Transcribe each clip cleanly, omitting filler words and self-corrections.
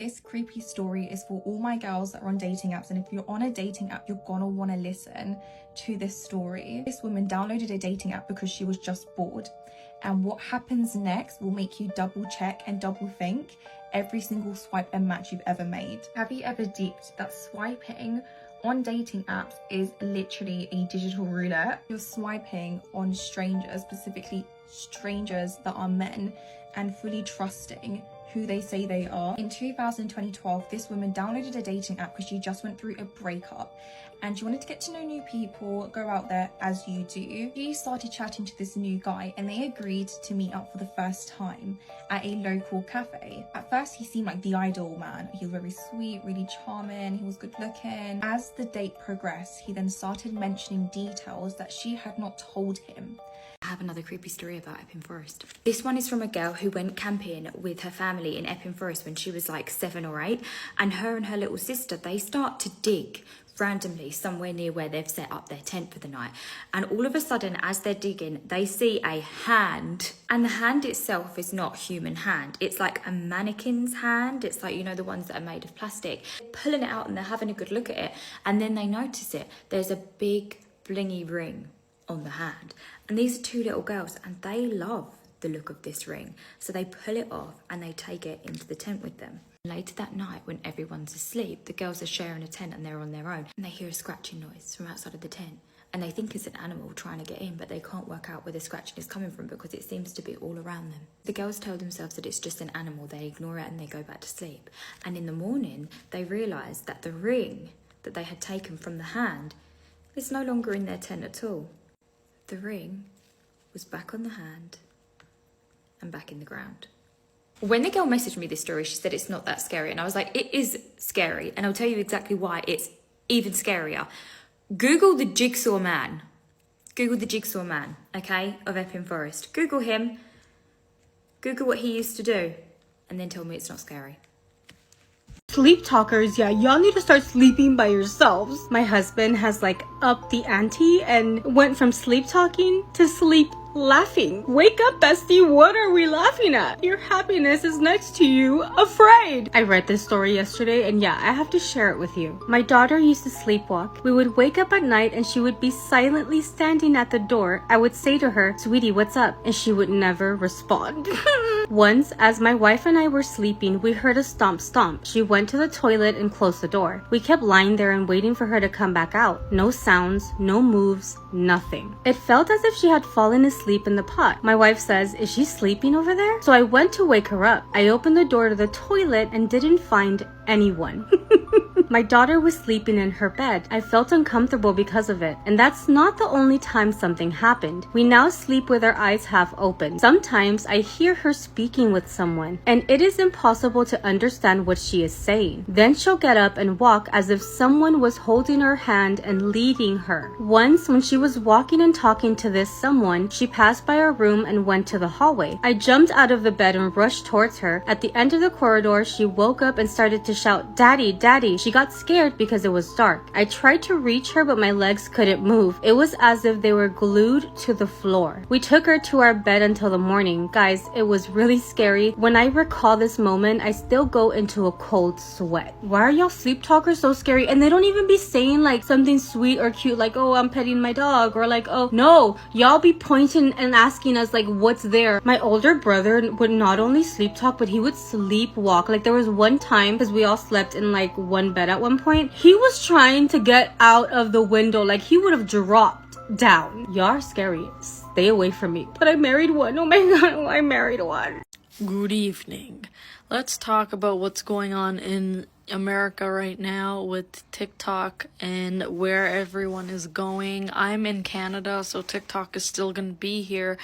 This creepy story is for all my girls that are on dating apps, and if you're on a dating app, you're gonna want to listen to this story. This woman downloaded a dating app because she was just bored, and what happens next will make you double check and double think every single swipe and match you've ever made. Have you ever deeped that swiping on dating apps is literally a digital roulette? You're swiping on strangers, specifically strangers that are men, and fully trusting who they say they are. In 2012, this woman downloaded a dating app because she just went through a breakup and she wanted to get to know new people, go out there as you do. She started chatting to this new guy and they agreed to meet up for the first time at a local cafe. At first, he seemed like the ideal man. He was very sweet, really charming, he was good looking. As the date progressed, he then started mentioning details that she had not told him. I have another creepy story about Epping Forest. This one is from a girl who went camping with her family in Epping Forest when she was like 7 or 8, and her little sister, they start to dig randomly somewhere near where they've set up their tent for the night, and all of a sudden as they're digging they see a hand, and the hand itself is not human hand, it's like a mannequin's hand. It's like, you know, the ones that are made of plastic. Pulling it out and they're having a good look at it, and then they notice it, there's a big blingy ring on the hand, and these are 2 little girls and they love the look of this ring, so they pull it off and they take it into the tent with them. Later that night, when everyone's asleep, the girls are sharing a tent and they're on their own, and they hear a scratching noise from outside of the tent, and they think it's an animal trying to get in, but they can't work out where the scratching is coming from because it seems to be all around them. The girls tell themselves that it's just an animal, they ignore it and they go back to sleep, and in the morning they realise that the ring that they had taken from the hand is no longer in their tent at all. The ring was back on the hand and back in the ground. When the girl messaged me this story, she said it's not that scary, and I was like, it is scary, and I'll tell you exactly why it's even scarier. Google the Jigsaw Man. Google the Jigsaw Man, okay, of Epping Forest. Google him, Google what he used to do, and then tell me it's not scary. Sleep talkers, yeah, y'all need to start sleeping by yourselves. My husband has like upped the ante and went from sleep talking to sleep laughing. Wake up, bestie, what are we laughing at? Your happiness is next to you, afraid. I read this story yesterday and yeah, I have to share it with you. My daughter used to sleepwalk. We would wake up at night and she would be silently standing at the door. I would say to her, sweetie, what's up? And she would never respond. Once, as my wife and I were sleeping, we heard a stomp stomp. She went to the toilet and closed the door. We kept lying there and waiting for her to come back out. No sounds, no moves, nothing. It felt as if she had fallen asleep in the pot. My wife says, is she sleeping over there? So I went to wake her up. I opened the door to the toilet and didn't find anyone. My daughter was sleeping in her bed. I felt uncomfortable because of it. And that's not the only time something happened. We now sleep with our eyes half open. Sometimes I hear her speaking with someone, and it is impossible to understand what she is saying. Then she'll get up and walk as if someone was holding her hand and leading her. Once, when she was walking and talking to this someone, she passed by our room and went to the hallway. I jumped out of the bed and rushed towards her. At the end of the corridor, she woke up and started to shout, "Daddy, Daddy." She got scared because it was dark. I tried to reach her, but my legs couldn't move. It was as if they were glued to the floor. We took her to our bed until the morning. Guys, it was really scary. When I recall this moment, I still go into a cold sweat. Why are y'all sleep talkers so scary? And they don't even be saying like something sweet or cute, like, oh, I'm petting my dog, or like, oh, no, y'all be pointing and asking us like, what's there? My older brother would not only sleep talk, but he would sleepwalk. Like there was one time, because we all slept in like one bed at one point, he was trying to get out of the window, like he would have dropped down. Y'all are scary. Stay away from me. But I married one. Oh my god, I married one. Good evening. Let's talk about what's going on in America right now with TikTok and where everyone is going. I'm in Canada, so TikTok is still going to be here,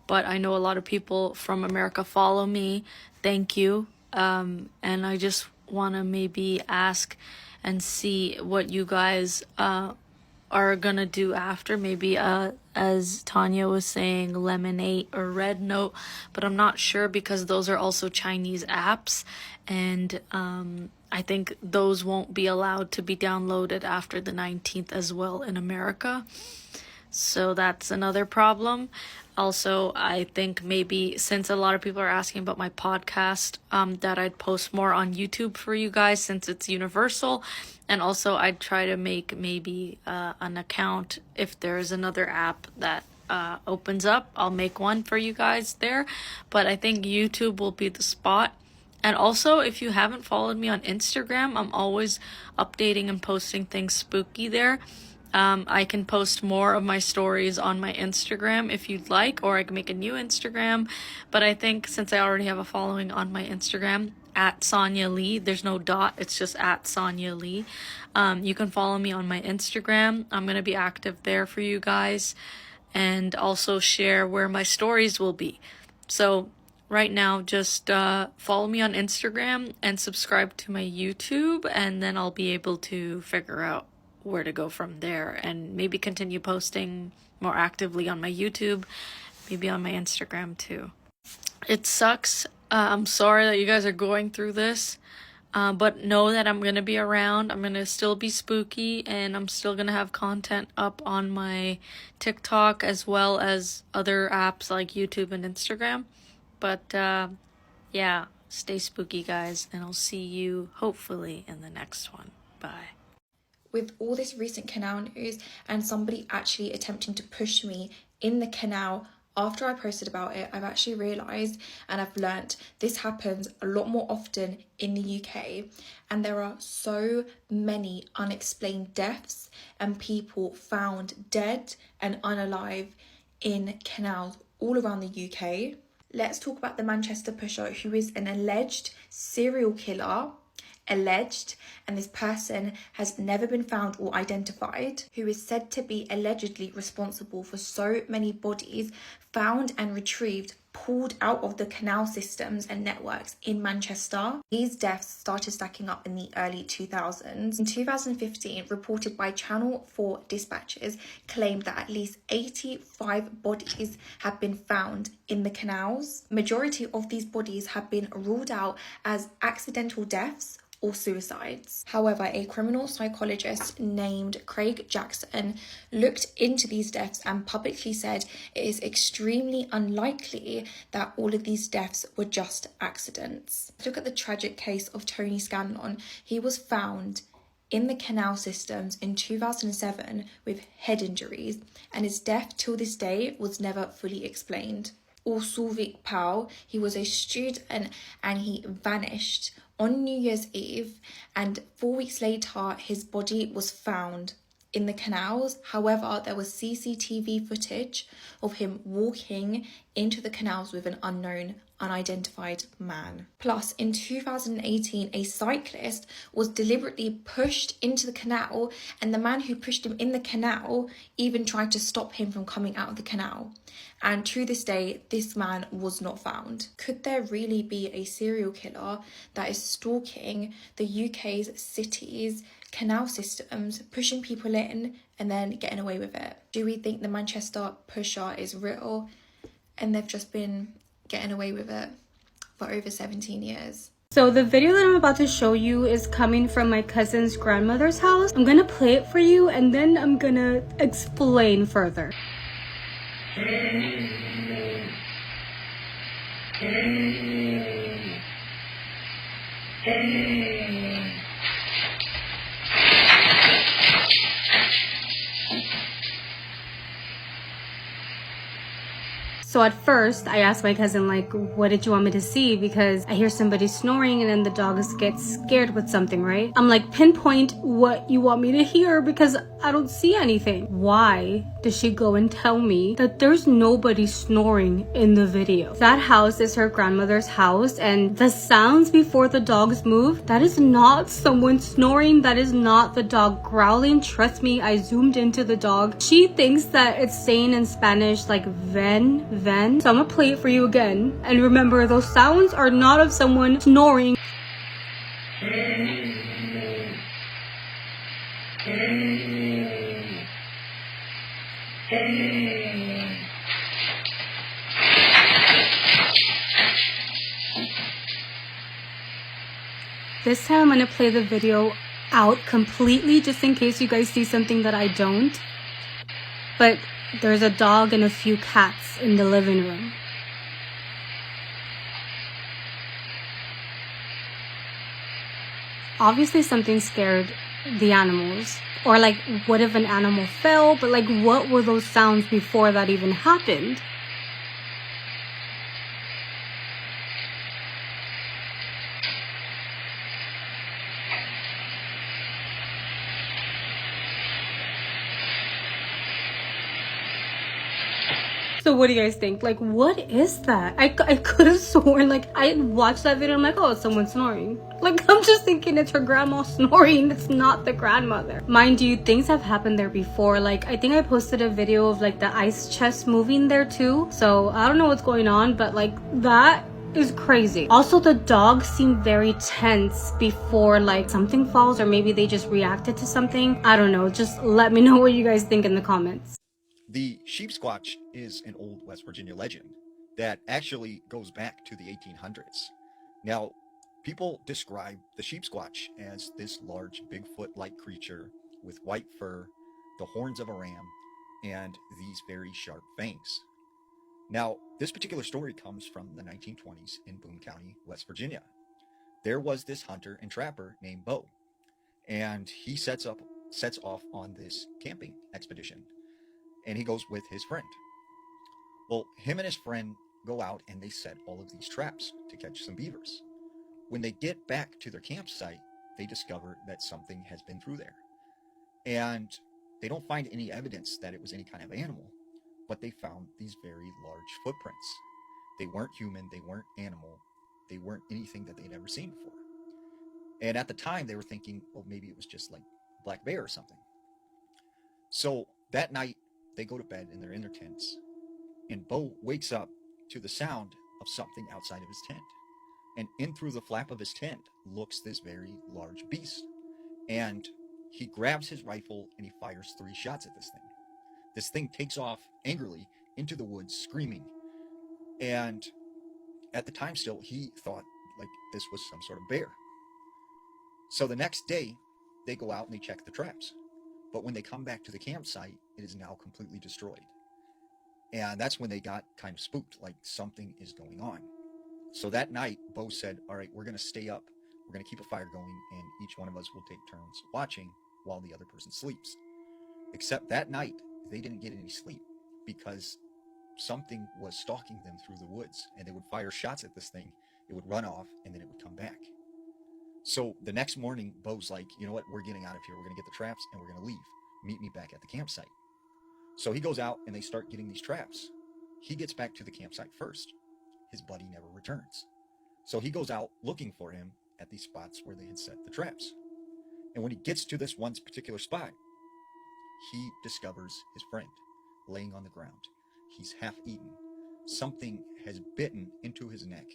but I know a lot of people from America follow me. Thank you. And I just want to maybe ask and see what you guys are gonna do after. Maybe as Tanya was saying, Lemonade or Red Note, but I'm not sure because those are also Chinese apps, and I think those won't be allowed to be downloaded after the 19th as well in America. So that's another problem. Also, I think maybe since a lot of people are asking about my podcast, that I'd post more on YouTube for you guys since it's universal. And also I'd try to make maybe an account if there's another app that opens up. I'll make one for you guys there. But I think YouTube will be the spot. And also, if you haven't followed me on Instagram, I'm always updating and posting things spooky there. I can post more of my stories on my Instagram if you'd like, or I can make a new Instagram. But I think since I already have a following on my Instagram, at Sonia Lee, there's no dot, it's just at Sonia Lee. You can follow me on my Instagram. I'm going to be active there for you guys, and also share where my stories will be. So right now, just follow me on Instagram and subscribe to my YouTube, and then I'll be able to figure out where to go from there, and maybe continue posting more actively on my YouTube, maybe on my Instagram too. It sucks. I'm sorry that you guys are going through this, but know that I'm gonna be around. I'm gonna still be spooky, and I'm still gonna have content up on my TikTok as well as other apps like YouTube and Instagram. But yeah, stay spooky, guys, and I'll see you hopefully in the next one. Bye. With all this recent canal news and somebody actually attempting to push me in the canal after I posted about it, I've actually realised and I've learnt this happens a lot more often in the UK, and there are so many unexplained deaths and people found dead and unalive in canals all around the UK. Let's talk about the Manchester pusher, who is an alleged serial killer. Alleged, and this person has never been found or identified, who is said to be allegedly responsible for so many bodies found and retrieved, pulled out of the canal systems and networks in Manchester. These deaths started stacking up in the early 2000s. In 2015, reported by Channel 4 dispatches, claimed that at least 85 bodies have been found in the canals. Majority of these bodies have been ruled out as accidental deaths or suicides. However, a criminal psychologist named Craig Jackson looked into these deaths and publicly said it is extremely unlikely that all of these deaths were just accidents. Look at the tragic case of Tony Scanlon. He was found in the canal systems in 2007 with head injuries, and his death till this day was never fully explained. Or Sulvik Pal, he was a student and he vanished on New Year's Eve, and 4 weeks later his body was found in the canals. However, there was CCTV footage of him walking into the canals with an unknown, unidentified man. Plus, in 2018, a cyclist was deliberately pushed into the canal, and the man who pushed him in the canal even tried to stop him from coming out of the canal. And to this day, this man was not found. Could there really be a serial killer that is stalking the UK's cities, canal systems, pushing people in and then getting away with it? Do we think the Manchester pusher is real and they've just been getting away with it for over 17 years? So the video that I'm about to show you is coming from my cousin's grandmother's house. I'm gonna play it for you and then I'm gonna explain further. So at first, I asked my cousin, like, what did you want me to see? Because I hear somebody snoring and then the dogs get scared with something, right? I'm like, pinpoint what you want me to hear because I don't see anything. Why does she go and tell me that there's nobody snoring in the video? That house is her grandmother's house, and the sounds before the dogs move, that is not someone snoring. That is not the dog growling. Trust me, I zoomed into the dog. She thinks that it's saying in Spanish like ven. So I'm gonna play it for you again. And remember, those sounds are not of someone snoring. This time I'm gonna play the video out completely just in case you guys see something that I don't. But There's a dog and a few cats in the living room. Obviously something scared the animals. Or like, what if an animal fell? But like, what were those sounds before that even happened? So what do you guys think? Like, what is that? I could have sworn, like, I watched that video, I'm like, oh, it's someone snoring. Like, I'm just thinking it's her grandma snoring. It's not the grandmother. Mind you, things have happened there before. Like, I think I posted a video of, like, the ice chest moving there, too. So, I don't know what's going on, but, like, that is crazy. Also, the dogs seem very tense before, like, something falls, or maybe they just reacted to something. I don't know. Just let me know what you guys think in the comments. The sheep squatch is an old West Virginia legend that actually goes back to the 1800s. Now, people describe the sheep squatch as this large Bigfoot-like creature with white fur, the horns of a ram, and these very sharp fangs. Now, this particular story comes from the 1920s in Boone County, West Virginia. There was this hunter and trapper named Bo, and he sets off on this camping expedition. And he goes with his friend. Well, him and his friend go out and they set all of these traps to catch some beavers. When they get back to their campsite, they discover that something has been through there. And they don't find any evidence that it was any kind of animal, but they found these very large footprints. They weren't human, they weren't animal, they weren't anything that they'd ever seen before. And at the time, they were thinking, well, maybe it was just like a black bear or something. So that night, they go to bed and they're in their tents, and Bo wakes up to the sound of something outside of his tent. And in through the flap of his tent looks this very large beast. And he grabs his rifle and he fires 3 shots at this thing. This thing takes off angrily into the woods, screaming. And at the time still, he thought like this was some sort of bear. So the next day, they go out and they check the traps. But when they come back to the campsite, it is now completely destroyed. And that's when they got kind of spooked, like something is going on. So that night, Bo said, all right, we're going to stay up. We're going to keep a fire going, and each one of us will take turns watching while the other person sleeps. Except that night, they didn't get any sleep because something was stalking them through the woods, and they would fire shots at this thing. It would run off, and then it would come back. So the next morning, Bo's like, you know what, we're getting out of here. We're going to get the traps and we're going to leave. Meet me back at the campsite. So he goes out and they start getting these traps. He gets back to the campsite first. His buddy never returns. So he goes out looking for him at these spots where they had set the traps. And when he gets to this one particular spot, he discovers his friend laying on the ground. He's half eaten. Something has bitten into his neck,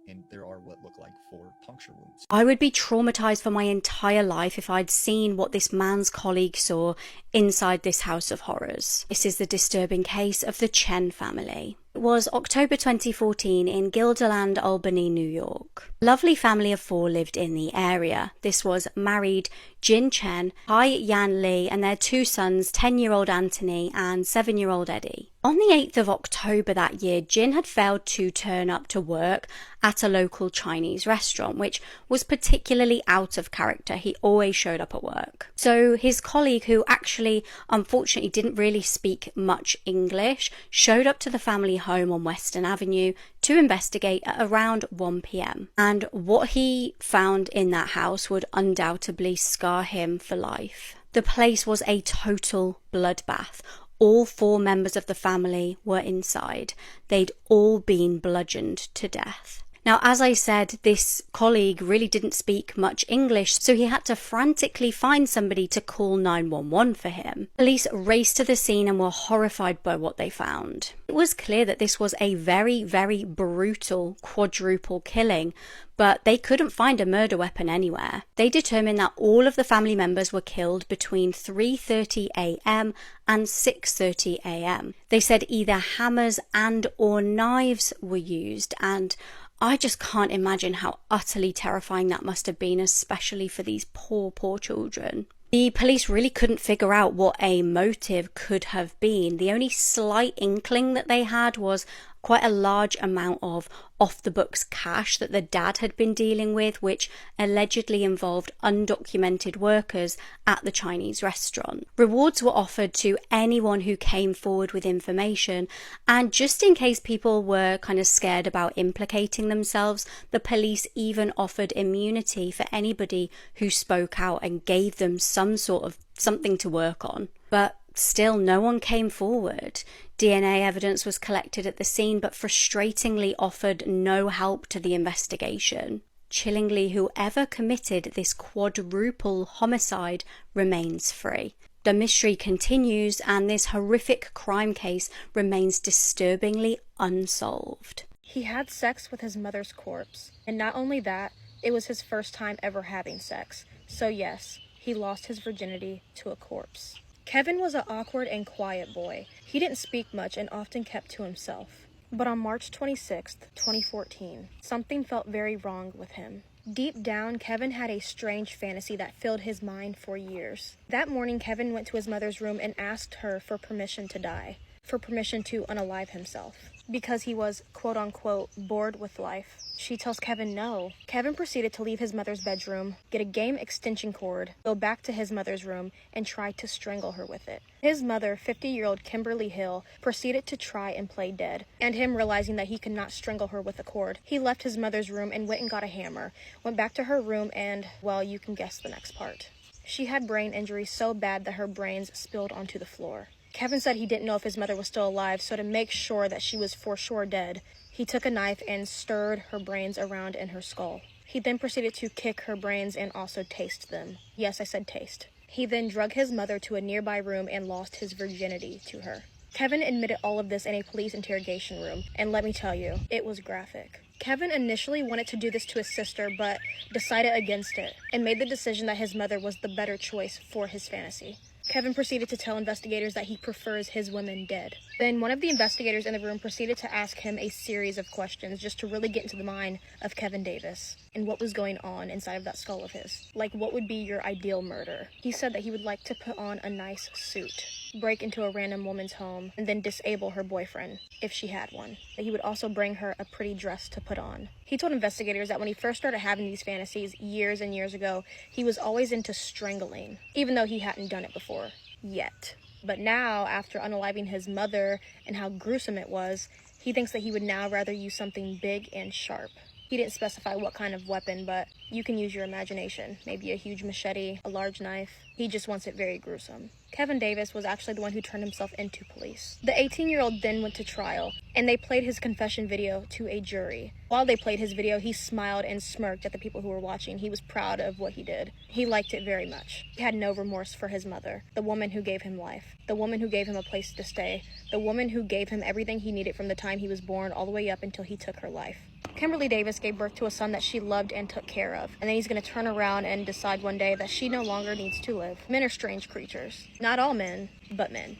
and there are what look like 4 puncture wounds. I would be traumatized for my entire life if I'd seen what this man's colleague saw inside this house of horrors. This is the disturbing case of the Chen family. It was October 2014 in Guilderland, Albany, New York. A lovely family of 4 lived in the area. This was married Jin Chen, Hai Yan Li, and their 2 sons, 10-year-old Anthony and 7-year-old Eddie. On the 8th of October that year, Jin had failed to turn up to work at a local Chinese restaurant, which was particularly out of character. He always showed up at work. So his colleague, who actually unfortunately didn't really speak much English, showed up to the family home on Western Avenue to investigate at around 1 p.m. And what he found in that house would undoubtedly scar him for life. The place was a total bloodbath. All 4 members of the family were inside. They'd all been bludgeoned to death. Now, as I said, this colleague really didn't speak much English, so he had to frantically find somebody to call 911 for him. Police raced to the scene and were horrified by what they found. It was clear that this was a very, very brutal quadruple killing, but they couldn't find a murder weapon anywhere. They determined that all of the family members were killed between 3:30 a.m. and 6:30 a.m. They said either hammers and or knives were used, and I just can't imagine how utterly terrifying that must have been, especially for these poor, poor children. The police really couldn't figure out what a motive could have been. The only slight inkling that they had was quite a large amount of off-the-books cash that the dad had been dealing with, which allegedly involved undocumented workers at the Chinese restaurant. Rewards were offered to anyone who came forward with information, and just in case people were kind of scared about implicating themselves, the police even offered immunity for anybody who spoke out and gave them some sort of something to work on. But still, no one came forward. DNA evidence was collected at the scene, but frustratingly offered no help to the investigation. Chillingly, whoever committed this quadruple homicide remains free. The mystery continues, and this horrific crime case remains disturbingly unsolved. He had sex with his mother's corpse, and not only that, it was his first time ever having sex. So yes, he lost his virginity to a corpse. Kevin was an awkward and quiet boy. He didn't speak much and often kept to himself. But on March 26th, 2014, something felt very wrong with him. Deep down, Kevin had a strange fantasy that filled his mind for years. That morning, Kevin went to his mother's room and asked her for permission to die, for permission to unalive himself, because he was, quote-unquote, bored with life. She tells Kevin no. Kevin proceeded to leave his mother's bedroom, get a game extension cord, go back to his mother's room, and try to strangle her with it. His mother, 50-year-old Kimberly Hill, proceeded to try and play dead, and him realizing that he could not strangle her with a cord, he left his mother's room and went and got a hammer, went back to her room, and, well, you can guess the next part. She had brain injury so bad that her brains spilled onto the floor. Kevin said he didn't know if his mother was still alive, so to make sure that she was for sure dead, he took a knife and stirred her brains around in her skull. He then proceeded to kick her brains and also taste them. Yes, I said taste. He then drug his mother to a nearby room and lost his virginity to her. Kevin admitted all of this in a police interrogation room, and let me tell you, it was graphic. Kevin initially wanted to do this to his sister, but decided against it, and made the decision that his mother was the better choice for his fantasy. Kevin proceeded to tell investigators that he prefers his women dead. Then one of the investigators in the room proceeded to ask him a series of questions just to really get into the mind of Kevin Davis and what was going on inside of that skull of his. Like, what would be your ideal murder? He said that he would like to put on a nice suit, break into a random woman's home, and then disable her boyfriend, if she had one. That he would also bring her a pretty dress to put on. He told investigators that when he first started having these fantasies years and years ago, he was always into strangling, even though he hadn't done it before, yet. But now, after unaliving his mother and how gruesome it was, he thinks that he would now rather use something big and sharp. He didn't specify what kind of weapon, but you can use your imagination. Maybe a huge machete, a large knife. He just wants it very gruesome. Kevin Davis was actually the one who turned himself into police. The 18-year-old then went to trial, and they played his confession video to a jury. While they played his video, he smiled and smirked at the people who were watching. He was proud of what he did. He liked it very much. He had no remorse for his mother, the woman who gave him life, the woman who gave him a place to stay, the woman who gave him everything he needed from the time he was born all the way up until he took her life. Kimberly Davis gave birth to a son that she loved and took care of, and then he's going to turn around and decide one day that she no longer needs to live. Men are strange creatures. Not all men, but men.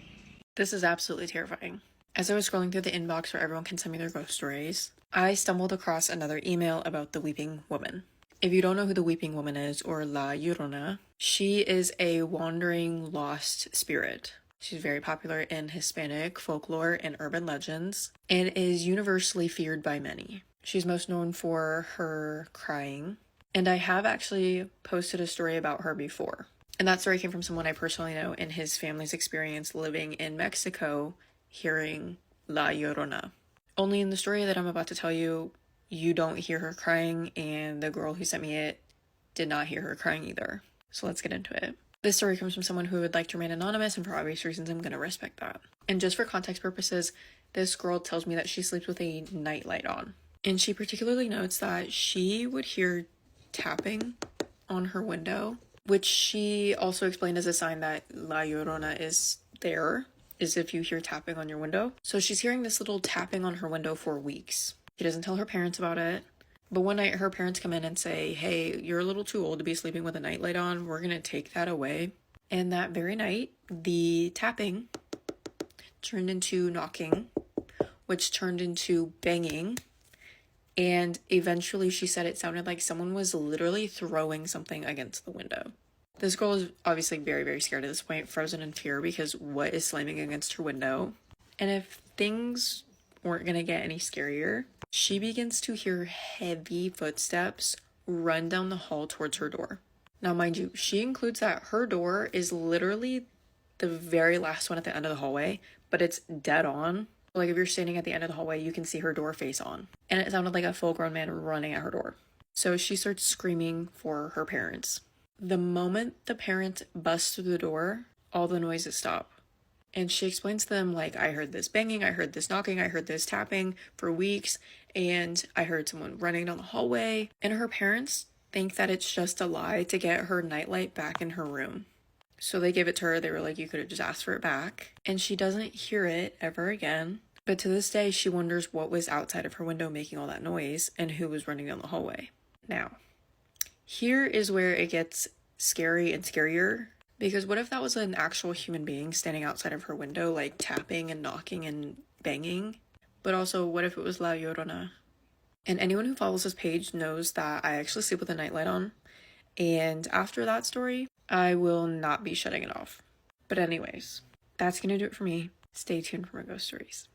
This is absolutely terrifying. As I was scrolling through the inbox where everyone can send me their ghost stories, I stumbled across another email about the Weeping Woman. If you don't know who the Weeping Woman is, or La Llorona, she is a wandering lost spirit. She's very popular in Hispanic folklore and urban legends, and is universally feared by many. She's most known for her crying, and I have actually posted a story about her before. And that story came from someone I personally know and his family's experience living in Mexico, hearing La Llorona. Only in the story that I'm about to tell you, you don't hear her crying, and the girl who sent me it did not hear her crying either. So let's get into it. This story comes from someone who would like to remain anonymous, and for obvious reasons, I'm going to respect that. And just for context purposes, this girl tells me that she sleeps with a nightlight on. And she particularly notes that she would hear tapping on her window, which she also explained as a sign that La Llorona is there, is if you hear tapping on your window. So she's hearing this little tapping on her window for weeks. She doesn't tell her parents about it. But one night her parents come in and say, hey, you're a little too old to be sleeping with a nightlight on. We're going to take that away. And that very night, the tapping turned into knocking, which turned into banging. And eventually she said it sounded like someone was literally throwing something against the window. This girl is obviously very, very scared at this point, frozen in fear because what is slamming against her window? And if things weren't gonna get any scarier, she begins to hear heavy footsteps run down the hall towards her door. Now, mind you, she includes that her door is literally the very last one at the end of the hallway, but it's dead on. Like if you're standing at the end of the hallway, you can see her door face on. And it sounded like a full-grown man running at her door. So she starts screaming for her parents. The moment the parents bust through the door, all the noises stop. And she explains to them, like, I heard this banging, I heard this knocking, I heard this tapping for weeks, and I heard someone running down the hallway. And her parents think that it's just a lie to get her nightlight back in her room. So they give it to her. They were like, you could have just asked for it back. And she doesn't hear it ever again. But to this day, she wonders what was outside of her window making all that noise and who was running down the hallway. Now, here is where it gets scary and scarier. Because what if that was an actual human being standing outside of her window, like tapping and knocking and banging? But also, what if it was La Llorona? And anyone who follows this page knows that I actually sleep with a nightlight on. And after that story, I will not be shutting it off. But anyways, that's going to do it for me. Stay tuned for more ghost stories.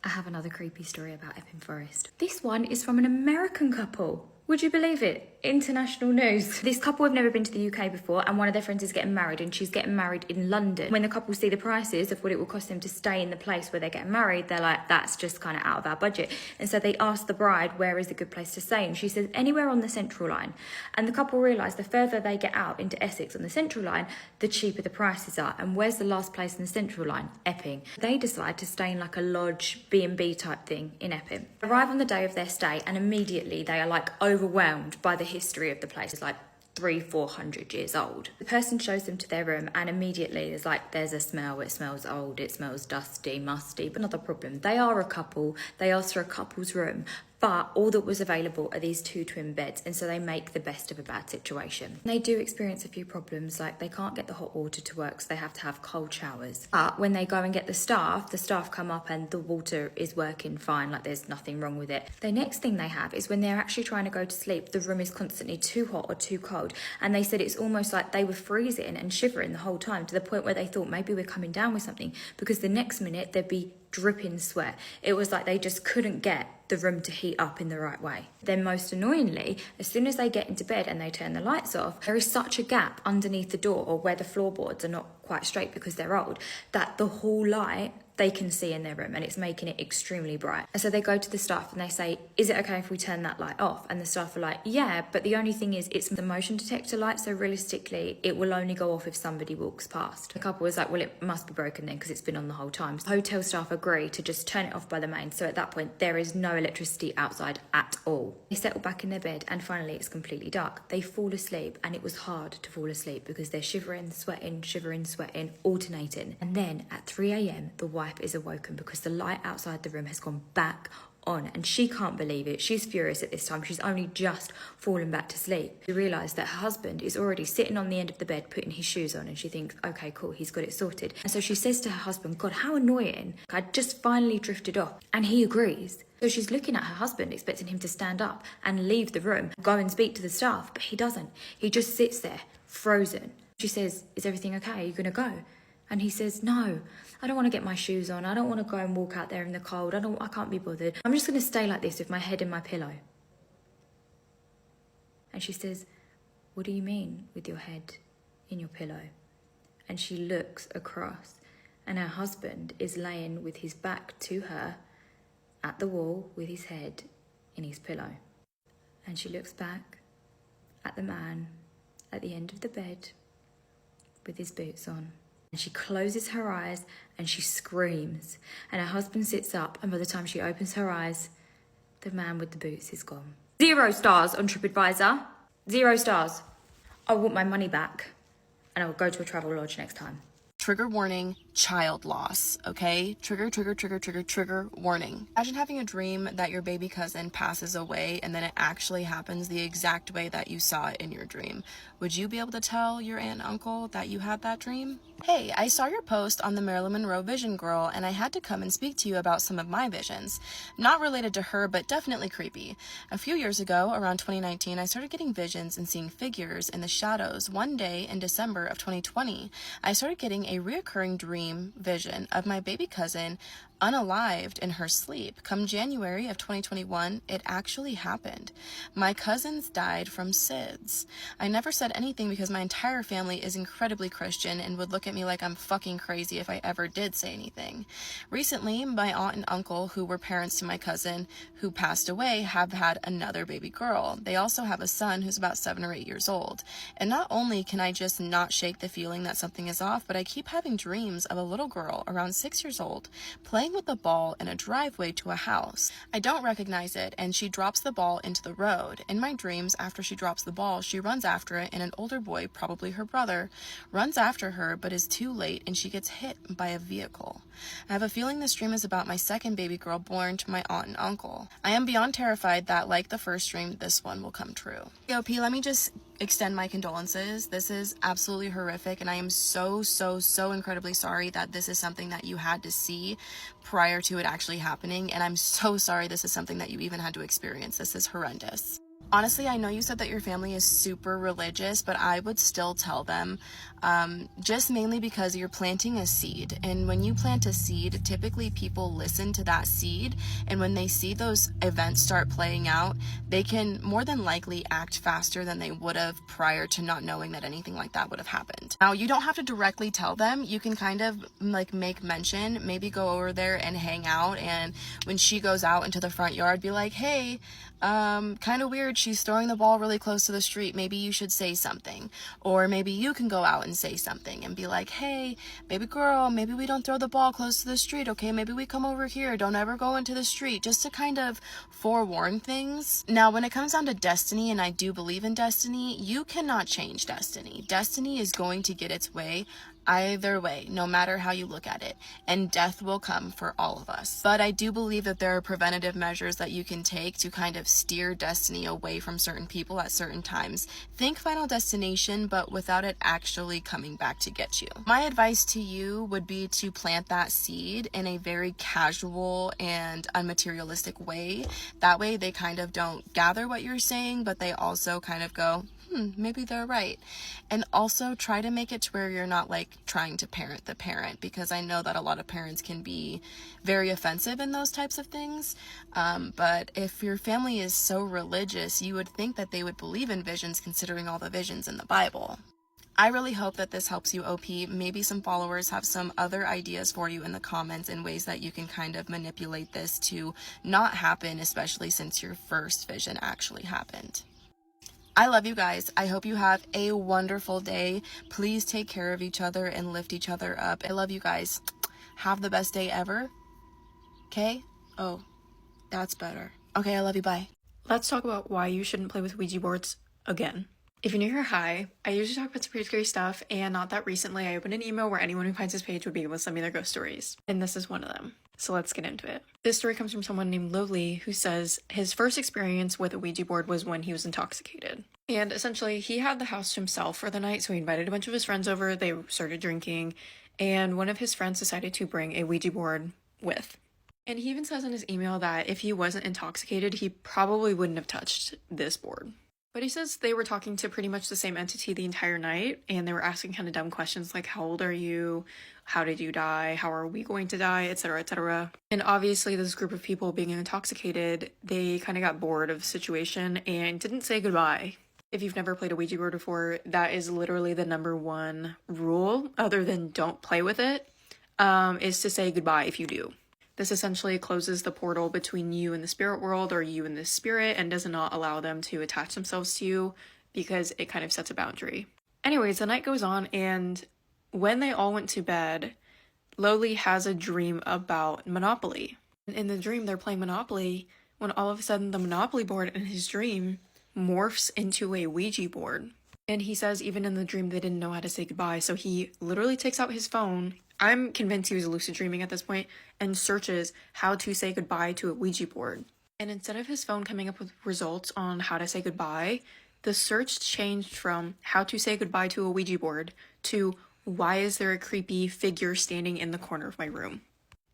I have another creepy story about Epping Forest. This one is from an American couple. Would you believe it? International news. This couple have never been to the UK before, and one of their friends is getting married, and she's getting married in London. When the couple see the prices of what it will cost them to stay in the place where they're getting married, they're like, that's just kind of out of our budget. And so they ask the bride, where is a good place to stay? And she says, anywhere on the Central Line. And the couple realise the further they get out into Essex on the Central Line, the cheaper the prices are. And where's the last place in the Central Line? Epping. They decide to stay in like a lodge, B&B type thing in Epping. Arrive on the day of their stay, and immediately they are like overwhelmed by the history of the place. It's like 300-400 years old. The person shows them to their room, and immediately there's a smell. It smells old, it smells dusty, musty, but not a problem. They are a couple. They asked for a couple's room, but all that was available are these 2 twin beds, and so they make the best of a bad situation. They do experience a few problems, like they can't get the hot water to work, so they have to have cold showers. But when they go and get the staff come up and the water is working fine, like there's nothing wrong with it. The next thing they have is when they're actually trying to go to sleep, the room is constantly too hot or too cold, and they said it's almost like they were freezing and shivering the whole time, to the point where they thought maybe we're coming down with something, because the next minute there'd be dripping sweat. It was like they just couldn't get the room to heat up in the right way. Then most annoyingly, as soon as they get into bed and they turn the lights off, there is such a gap underneath the door, or where the floorboards are not quite straight because they're old, that the whole light they can see in their room, and it's making it extremely bright. And so they go to the staff and they say, is it okay if we turn that light off? And the staff are like, yeah, but the only thing is it's the motion detector light, so realistically it will only go off if somebody walks past. The couple was like, well, it must be broken then because it's been on the whole time. So hotel staff agree to just turn it off by the mains, so at that point there is no electricity outside at all. They settle back in their bed, and finally it's completely dark. They fall asleep, and it was hard to fall asleep because they're shivering, sweating, alternating. And then at 3 a.m. the wife is awoken because the light outside the room has gone back on, and she can't believe it. She's furious at this time. She's only just fallen back to sleep. She realised that her husband is already sitting on the end of the bed putting his shoes on, and she thinks, okay, cool, he's got it sorted. And so she says to her husband, God, how annoying. I just finally drifted off. And he agrees. So she's looking at her husband, expecting him to stand up and leave the room, go and speak to the staff, but he doesn't. He just sits there, frozen. She says, is everything okay? Are you going to go? And he says, no, I don't want to get my shoes on. I don't want to go and walk out there in the cold. I can't be bothered. I'm just going to stay like this with my head in my pillow. And she says, what do you mean with your head in your pillow? And she looks across, and her husband is laying with his back to her at the wall with his head in his pillow. And she looks back at the man at the end of the bed with his boots on. And she closes her eyes and she screams. And her husband sits up, and by the time she opens her eyes, the man with the boots is gone. 0 stars on TripAdvisor. 0 stars. I want my money back, and I'll go to a travel lodge next time. Trigger warning, child loss, okay? Trigger warning. Imagine having a dream that your baby cousin passes away and then it actually happens the exact way that you saw it in your dream. Would you be able to tell your aunt and uncle that you had that dream? Hey, I saw your post on the Marilyn Monroe Vision Girl and I had to come and speak to you about some of my visions. Not related to her, but definitely creepy. A few years ago, around 2019, I started getting visions and seeing figures in the shadows. One day in December of 2020, I started getting a reoccurring dream vision of my baby cousin unalived in her sleep. Come January of 2021, it actually happened. My cousins died from SIDS. I never said anything because my entire family is incredibly Christian and would look at me like I'm fucking crazy if I ever did say anything. Recently, my aunt and uncle, who were parents to my cousin who passed away, have had another baby girl. They also have a son who's about 7 or 8 years old. And not only can I just not shake the feeling that something is off, but I keep having dreams of a little girl around 6 years old playing with a ball in a driveway to a house. I don't recognize it, and she drops the ball into the road. In my dreams, after she drops the ball, she runs after it, and an older boy, probably her brother, runs after her but is too late, and she gets hit by a vehicle. I have a feeling this dream is about my second baby girl born to my aunt and uncle. I am beyond terrified that, like the first dream, this one will come true. OP, let me just extend my condolences. This is absolutely horrific, and I am so incredibly sorry that this is something that you had to see prior to it actually happening, and I'm so sorry this is something that you even had to experience. This is horrendous. Honestly, I know you said that your family is super religious, but I would still tell them, just mainly because you're planting a seed. And when you plant a seed, typically people listen to that seed. And when they see those events start playing out, they can more than likely act faster than they would have prior to not knowing that anything like that would have happened. Now, you don't have to directly tell them. You can kind of like make mention, maybe go over there and hang out. And when she goes out into the front yard, be like, hey, kind of weird, she's throwing the ball really close to the street, maybe you should say something. Or maybe you can go out and say something and be like, hey, baby girl, maybe we don't throw the ball close to the street, okay? Maybe we come over here, don't ever go into the street, just to kind of forewarn things. Now, when it comes down to destiny, and I do believe in destiny, you cannot change destiny. Destiny is going to get its way either way, no matter how you look at it, and death will come for all of us. But I do believe that there are preventative measures that you can take to kind of steer destiny away from certain people at certain times. Think Final Destination, but without it actually coming back to get you. My advice to you would be to plant that seed in a very casual and unmaterialistic way. That way they kind of don't gather what you're saying, but they also kind of go, maybe they're right. And also try to make it to where you're not like trying to parent the parent, because I know that a lot of parents can be very offensive in those types of things. But if your family is so religious, you would think that they would believe in visions, considering all the visions in the Bible. I really hope that this helps you, OP. Maybe some followers have some other ideas for you in the comments and ways that you can kind of manipulate this to not happen, especially since your first vision actually happened. I love you guys. I hope you have a wonderful day. Please take care of each other and lift each other up. I love you guys. Have the best day ever. Okay? Oh, that's better. Okay, I love you. Bye. Let's talk about why you shouldn't play with Ouija boards again. If you're new here, hi. I usually talk about some pretty scary stuff, and not that recently I opened an email where anyone who finds this page would be able to send me their ghost stories. And this is one of them. So let's get into it. This story comes from someone named Lowly, who says his first experience with a Ouija board was when he was intoxicated. And essentially, he had the house to himself for the night, so he invited a bunch of his friends over, they started drinking, and one of his friends decided to bring a Ouija board with. And he even says in his email that if he wasn't intoxicated, he probably wouldn't have touched this board. But he says they were talking to pretty much the same entity the entire night, and they were asking kind of dumb questions like, how old are you? How did you die? How are we going to die? Etc., etc. And obviously this group of people being intoxicated, they kind of got bored of the situation and didn't say goodbye. If you've never played a Ouija board before, that is literally the number one rule, other than don't play with it, is to say goodbye if you do. This essentially closes the portal between you and the spirit world, or you and the spirit, and does not allow them to attach themselves to you, because it kind of sets a boundary. Anyways, the night goes on, and when they all went to bed, Lowly has a dream about Monopoly. In the dream, they're playing Monopoly, when all of a sudden the Monopoly board in his dream morphs into a Ouija board. And he says even in the dream they didn't know how to say goodbye, so he literally takes out his phone, I'm convinced he was lucid dreaming at this point, and searches how to say goodbye to a Ouija board. And instead of his phone coming up with results on how to say goodbye, the search changed from how to say goodbye to a Ouija board to why is there a creepy figure standing in the corner of my room?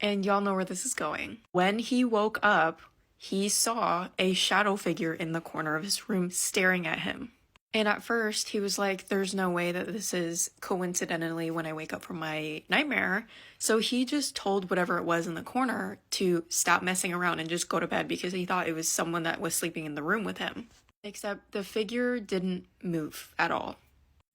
And y'all know where this is going. When he woke up, he saw a shadow figure in the corner of his room staring at him. And at first, he was like, there's no way that this is coincidentally when I wake up from my nightmare. So he just told whatever it was in the corner to stop messing around and just go to bed because he thought it was someone that was sleeping in the room with him. Except the figure didn't move at all.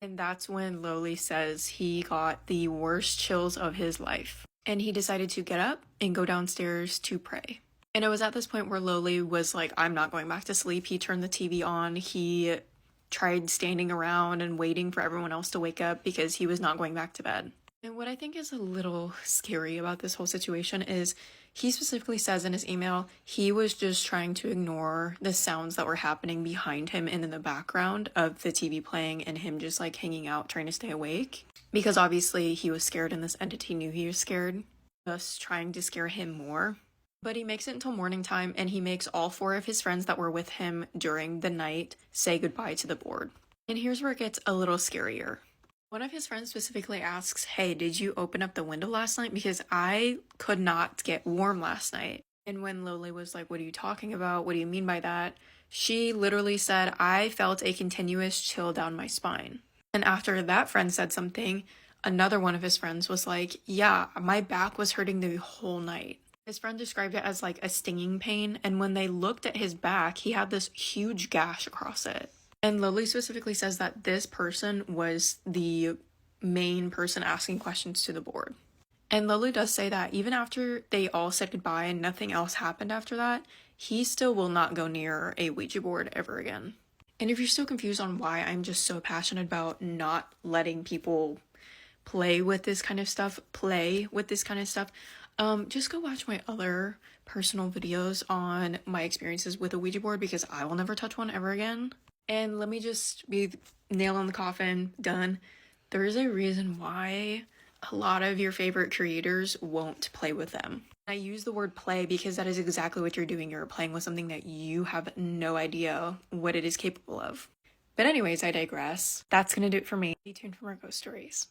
And that's when Lowly says he got the worst chills of his life. And he decided to get up and go downstairs to pray. And it was at this point where Lowly was like, I'm not going back to sleep. He turned the TV on. He tried standing around and waiting for everyone else to wake up because he was not going back to bed. And what I think is a little scary about this whole situation is he specifically says in his email he was just trying to ignore the sounds that were happening behind him and in the background of the TV playing and him just like hanging out trying to stay awake. Because obviously he was scared and this entity knew he was scared, thus trying to scare him more. But he makes it until morning time and he makes all 4 of his friends that were with him during the night say goodbye to the board. And here's where it gets a little scarier. One of his friends specifically asks, hey, did you open up the window last night? Because I could not get warm last night. And when Lowly was like, what are you talking about? What do you mean by that? She literally said, I felt a continuous chill down my spine. And after that friend said something, another one of his friends was like, yeah, my back was hurting the whole night. His friend described it as like a stinging pain, and when they looked at his back, he had this huge gash across it. And Lily specifically says that this person was the main person asking questions to the board. And Lily does say that even after they all said goodbye and nothing else happened after that, he still will not go near a Ouija board ever again. And if you're still confused on why I'm just so passionate about not letting people play with this kind of stuff, just go watch my other personal videos on my experiences with a Ouija board because I will never touch one ever again. And let me just be nail on the coffin, done. There is a reason why a lot of your favorite creators won't play with them. I use the word play because that is exactly what you're doing. You're playing with something that you have no idea what it is capable of. But anyways, I digress. That's gonna do it for me. Stay tuned for more ghost stories.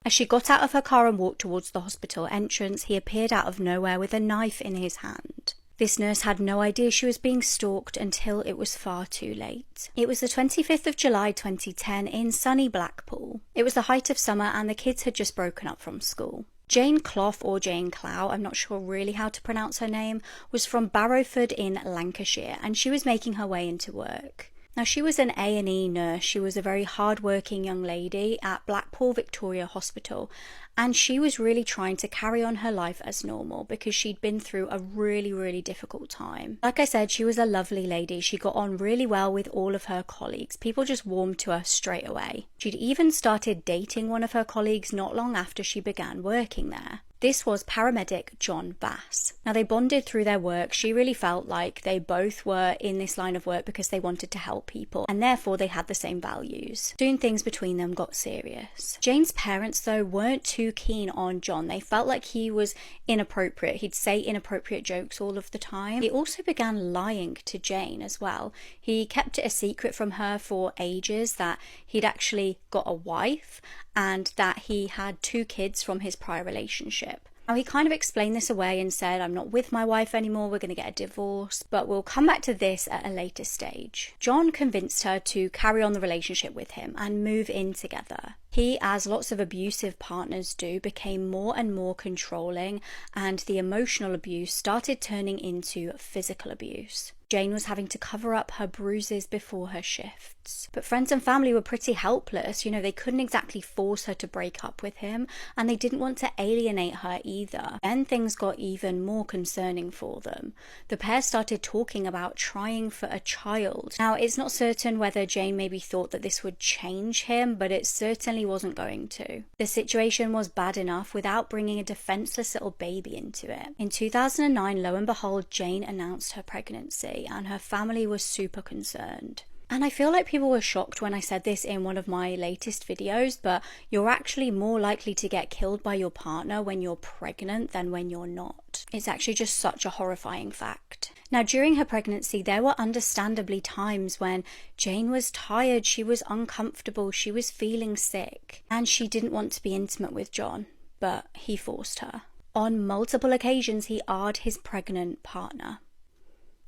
As she got out of her car and walked towards the hospital entrance, he appeared out of nowhere with a knife in his hand. This nurse had no idea she was being stalked until it was far too late. It was the 25th of July 2010 in sunny Blackpool. It was the height of summer and the kids had just broken up from school. Jane Clough, or Jane Clough, I'm not sure really how to pronounce her name, was from Barrowford in Lancashire and she was making her way into work. Now, she was an A&E nurse. She was a very hard-working young lady at Blackpool Victoria Hospital, and she was really trying to carry on her life as normal because she'd been through a really, really difficult time. Like I said, she was a lovely lady. She got on really well with all of her colleagues. People just warmed to her straight away. She'd even started dating one of her colleagues not long after she began working there. This was paramedic John Bass. Now, they bonded through their work. She really felt like they both were in this line of work because they wanted to help people, and therefore they had the same values. Soon things between them got serious. Jane's parents, though, weren't too keen on John. They felt like he was inappropriate. He'd say inappropriate jokes all of the time. He also began lying to Jane as well. He kept it a secret from her for ages that he'd actually got a wife and that he had 2 kids from his prior relationship. Now, he kind of explained this away and said, I'm not with my wife anymore, we're going to get a divorce, but we'll come back to this at a later stage. John convinced her to carry on the relationship with him and move in together. He, as lots of abusive partners do, became more and more controlling, and the emotional abuse started turning into physical abuse. Jane was having to cover up her bruises before her shifts. But friends and family were pretty helpless. You know, they couldn't exactly force her to break up with him, and they didn't want to alienate her either. Then things got even more concerning for them. The pair started talking about trying for a child. Now, it's not certain whether Jane maybe thought that this would change him, but it certainly wasn't going to. The situation was bad enough without bringing a defenseless little baby into it. In 2009, lo and behold, Jane announced her pregnancy, and her family was super concerned. And I feel like people were shocked when I said this in one of my latest videos, but you're actually more likely to get killed by your partner when you're pregnant than when you're not. It's actually just such a horrifying fact. Now, during her pregnancy, there were understandably times when Jane was tired, she was uncomfortable, she was feeling sick, and she didn't want to be intimate with John, but he forced her. On multiple occasions, he R'd his pregnant partner.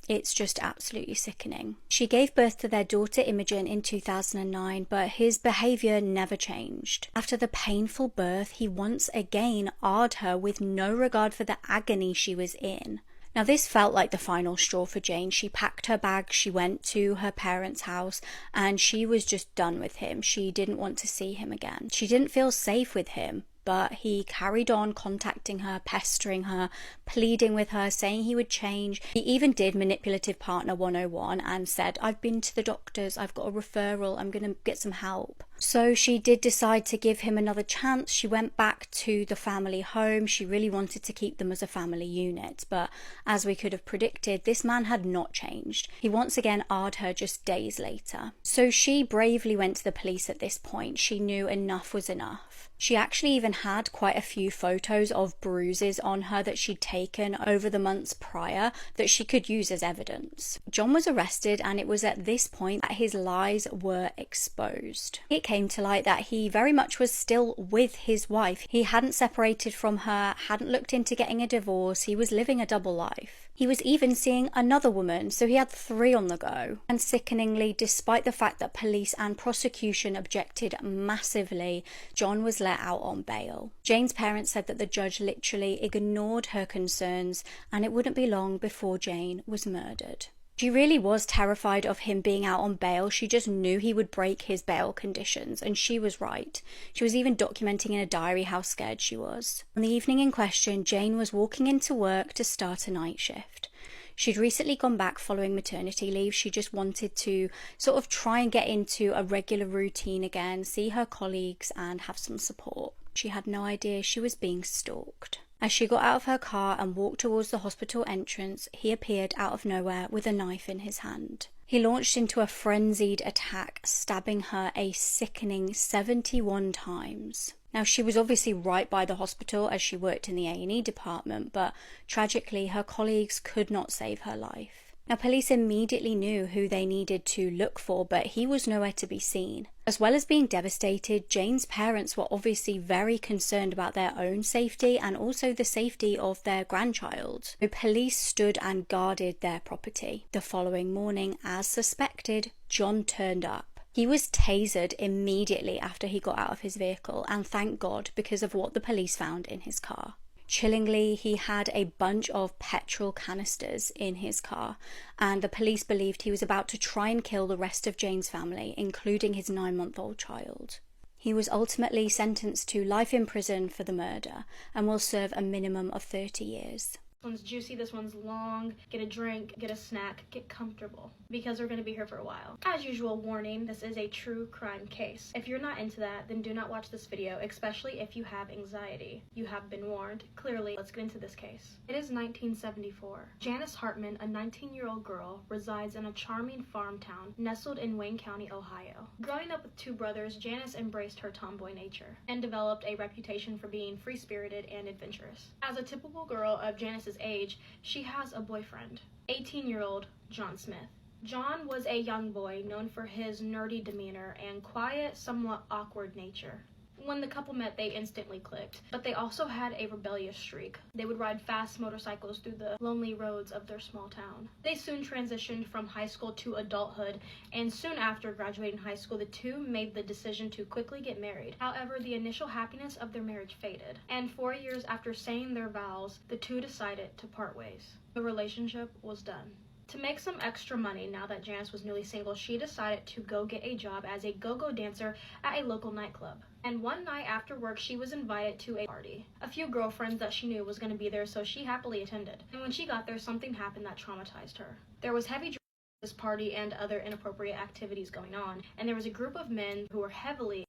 It's just absolutely sickening. She gave birth to their daughter Imogen in 2009, but his behaviour never changed. After the painful birth, he once again R'd her with no regard for the agony she was in. Now, this felt like the final straw for Jane. She packed her bag, she went to her parents' house, and she was just done with him. She didn't want to see him again. She didn't feel safe with him. But he carried on contacting her, pestering her, pleading with her, saying he would change. He even did manipulative partner 101 and said, I've been to the doctors, I've got a referral, I'm going to get some help. So she did decide to give him another chance. She went back to the family home. She really wanted to keep them as a family unit. But as we could have predicted, this man had not changed. He once again R'd her just days later. So she bravely went to the police at this point. She knew enough was enough. She actually even had quite a few photos of bruises on her that she'd taken over the months prior that she could use as evidence. John was arrested, and it was at this point that his lies were exposed. It came to light that he very much was still with his wife. He hadn't separated from her, hadn't looked into getting a divorce, he was living a double life. He was even seeing another woman, so he had 3 on the go. And sickeningly, despite the fact that police and prosecution objected massively, John was let out on bail. Jane's parents said that the judge literally ignored her concerns, and it wouldn't be long before Jane was murdered. She really was terrified of him being out on bail. She just knew he would break his bail conditions, and she was right. She was even documenting in a diary how scared she was. On the evening in question, Jane was walking into work to start a night shift. She'd recently gone back following maternity leave. She just wanted to sort of try and get into a regular routine again, see her colleagues and have some support. She had no idea she was being stalked. As she got out of her car and walked towards the hospital entrance, he appeared out of nowhere with a knife in his hand. He launched into a frenzied attack, stabbing her a sickening 71 times. Now, she was obviously right by the hospital as she worked in the A&E department, but tragically her colleagues could not save her life. Now, police immediately knew who they needed to look for, but he was nowhere to be seen. As well as being devastated, Jane's parents were obviously very concerned about their own safety and also the safety of their grandchild. So police stood and guarded their property. The following morning, as suspected, John turned up. He was tasered immediately after he got out of his vehicle, and thank God, because of what the police found in his car. Chillingly, he had a bunch of petrol canisters in his car, and the police believed he was about to try and kill the rest of Jane's family, including his 9-month-old child. He was ultimately sentenced to life in prison for the murder and will serve a minimum of 30 years. This one's juicy, this one's long. Get a drink, get a snack, get comfortable, because we're going to be here for a while. As usual, warning, this is a true crime case. If you're not into that, then do not watch this video, especially if you have anxiety. You have been warned. Clearly, let's get into this case. It is 1974. Janice Hartman, a 19-year-old girl, resides in a charming farm town nestled in Wayne County, Ohio. Growing up with 2 brothers, Janice embraced her tomboy nature and developed a reputation for being free-spirited and adventurous. As a typical girl of Janice's age, she has a boyfriend, 18-year-old John Smith. John was a young boy known for his nerdy demeanor and quiet, somewhat awkward nature. When the couple met, they instantly clicked, but they also had a rebellious streak. They would ride fast motorcycles through the lonely roads of their small town. They soon transitioned from high school to adulthood, and soon after graduating high school, the two made the decision to quickly get married. However, the initial happiness of their marriage faded, and 4 years after saying their vows, the two decided to part ways. The relationship was done. To make some extra money now that Janice was newly single, she decided to go get a job as a go-go dancer at a local nightclub. And one night after work, she was invited to a party. A few girlfriends that she knew was going to be there, so she happily attended. And when she got there, something happened that traumatized her. There was heavy drinking at this party and other inappropriate activities going on, and there was a group of men who were heavily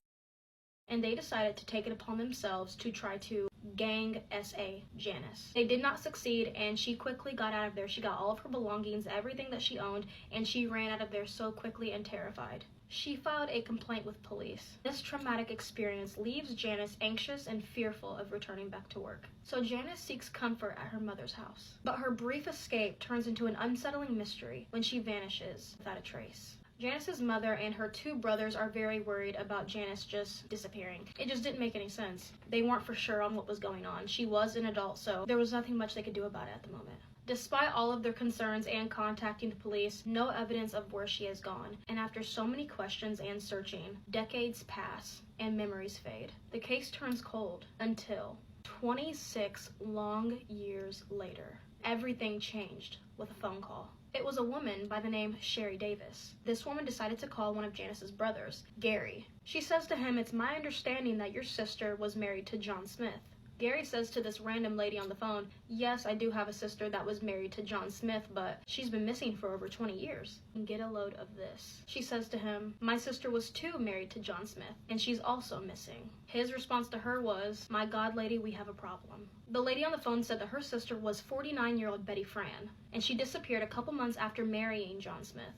and they decided to take it upon themselves to try to gang S.A. Janice. They did not succeed, and she quickly got out of there. She got all of her belongings, everything that she owned, and she ran out of there so quickly and terrified. She filed a complaint with police. This traumatic experience leaves Janice anxious and fearful of returning back to work. So Janice seeks comfort at her mother's house. But her brief escape turns into an unsettling mystery when she vanishes without a trace. Janice's mother and her two brothers are very worried about Janice just disappearing. It just didn't make any sense. They weren't for sure on what was going on. She was an adult, so there was nothing much they could do about it at the moment. Despite all of their concerns and contacting the police, no evidence of where she has gone. And after so many questions and searching, decades pass and memories fade. The case turns cold until 26 long years later. Everything changed with a phone call. It was a woman by the name Sherry Davis. This woman decided to call one of Janice's brothers, Gary. She says to him, "It's my understanding that your sister was married to John Smith." Gary says to this random lady on the phone, "Yes, I do have a sister that was married to John Smith, but she's been missing for over 20 years. And get a load of this. She says to him, "My sister was too married to John Smith, and she's also missing." His response to her was, "My God, lady, we have a problem." The lady on the phone said that her sister was 49-year-old Betty Fran, and she disappeared a couple months after marrying John Smith.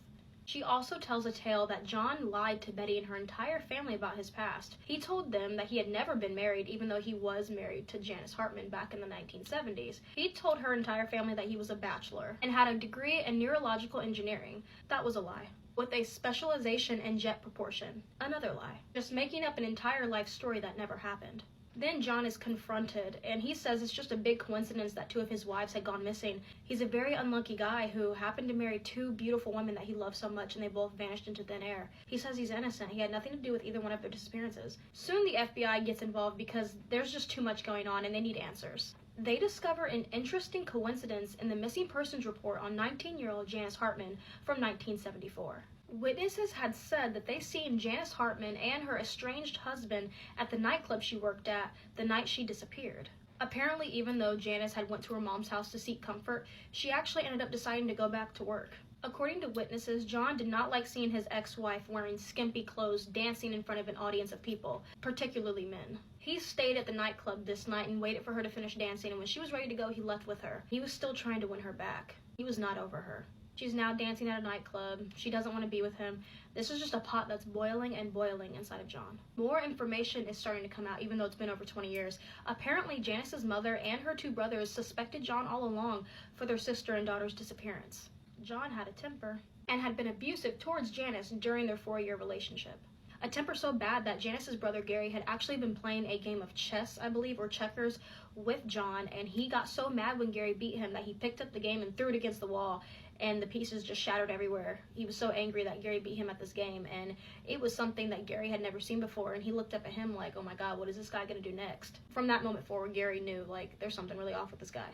She also tells a tale that John lied to Betty and her entire family about his past. He told them that he had never been married, even though he was married to Janice Hartman back in the 1970s. He told her entire family that he was a bachelor and had a degree in neurological engineering. That was a lie. With a specialization in jet propulsion. Another lie. Just making up an entire life story that never happened. Then John is confronted, and he says it's just a big coincidence that two of his wives had gone missing. He's a very unlucky guy who happened to marry two beautiful women that he loved so much, and they both vanished into thin air. He says he's innocent. He had nothing to do with either one of their disappearances. Soon the FBI gets involved because there's just too much going on, and they need answers. They discover an interesting coincidence in the missing persons report on 19-year-old Janice Hartman from 1974. Witnesses had said that they seen Janice Hartman and her estranged husband at the nightclub she worked at the night she disappeared. Apparently, even though Janice had went to her mom's house to seek comfort, she actually ended up deciding to go back to work. According to witnesses, John did not like seeing his ex-wife wearing skimpy clothes dancing in front of an audience of people, particularly men. He stayed at the nightclub this night and waited for her to finish dancing, and when she was ready to go, he left with her. He was still trying to win her back. He was not over her. She's now dancing at a nightclub. She doesn't want to be with him. This is just a pot that's boiling and boiling inside of John. More information is starting to come out, even though it's been over 20 years. Apparently, Janice's mother and her two brothers suspected John all along for their sister and daughter's disappearance. John had a temper and had been abusive towards Janice during their 4-year relationship. A temper so bad that Janice's brother Gary had actually been playing a game of chess, I believe, or checkers with John, and he got so mad when Gary beat him that he picked up the game and threw it against the wall, and the pieces just shattered everywhere. He was so angry that Gary beat him at this game, and it was something that Gary had never seen before, and he looked up at him like, oh my God, what is this guy gonna do next? From that moment forward, Gary knew, like, there's something really off with this guy.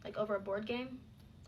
Like, over a board game?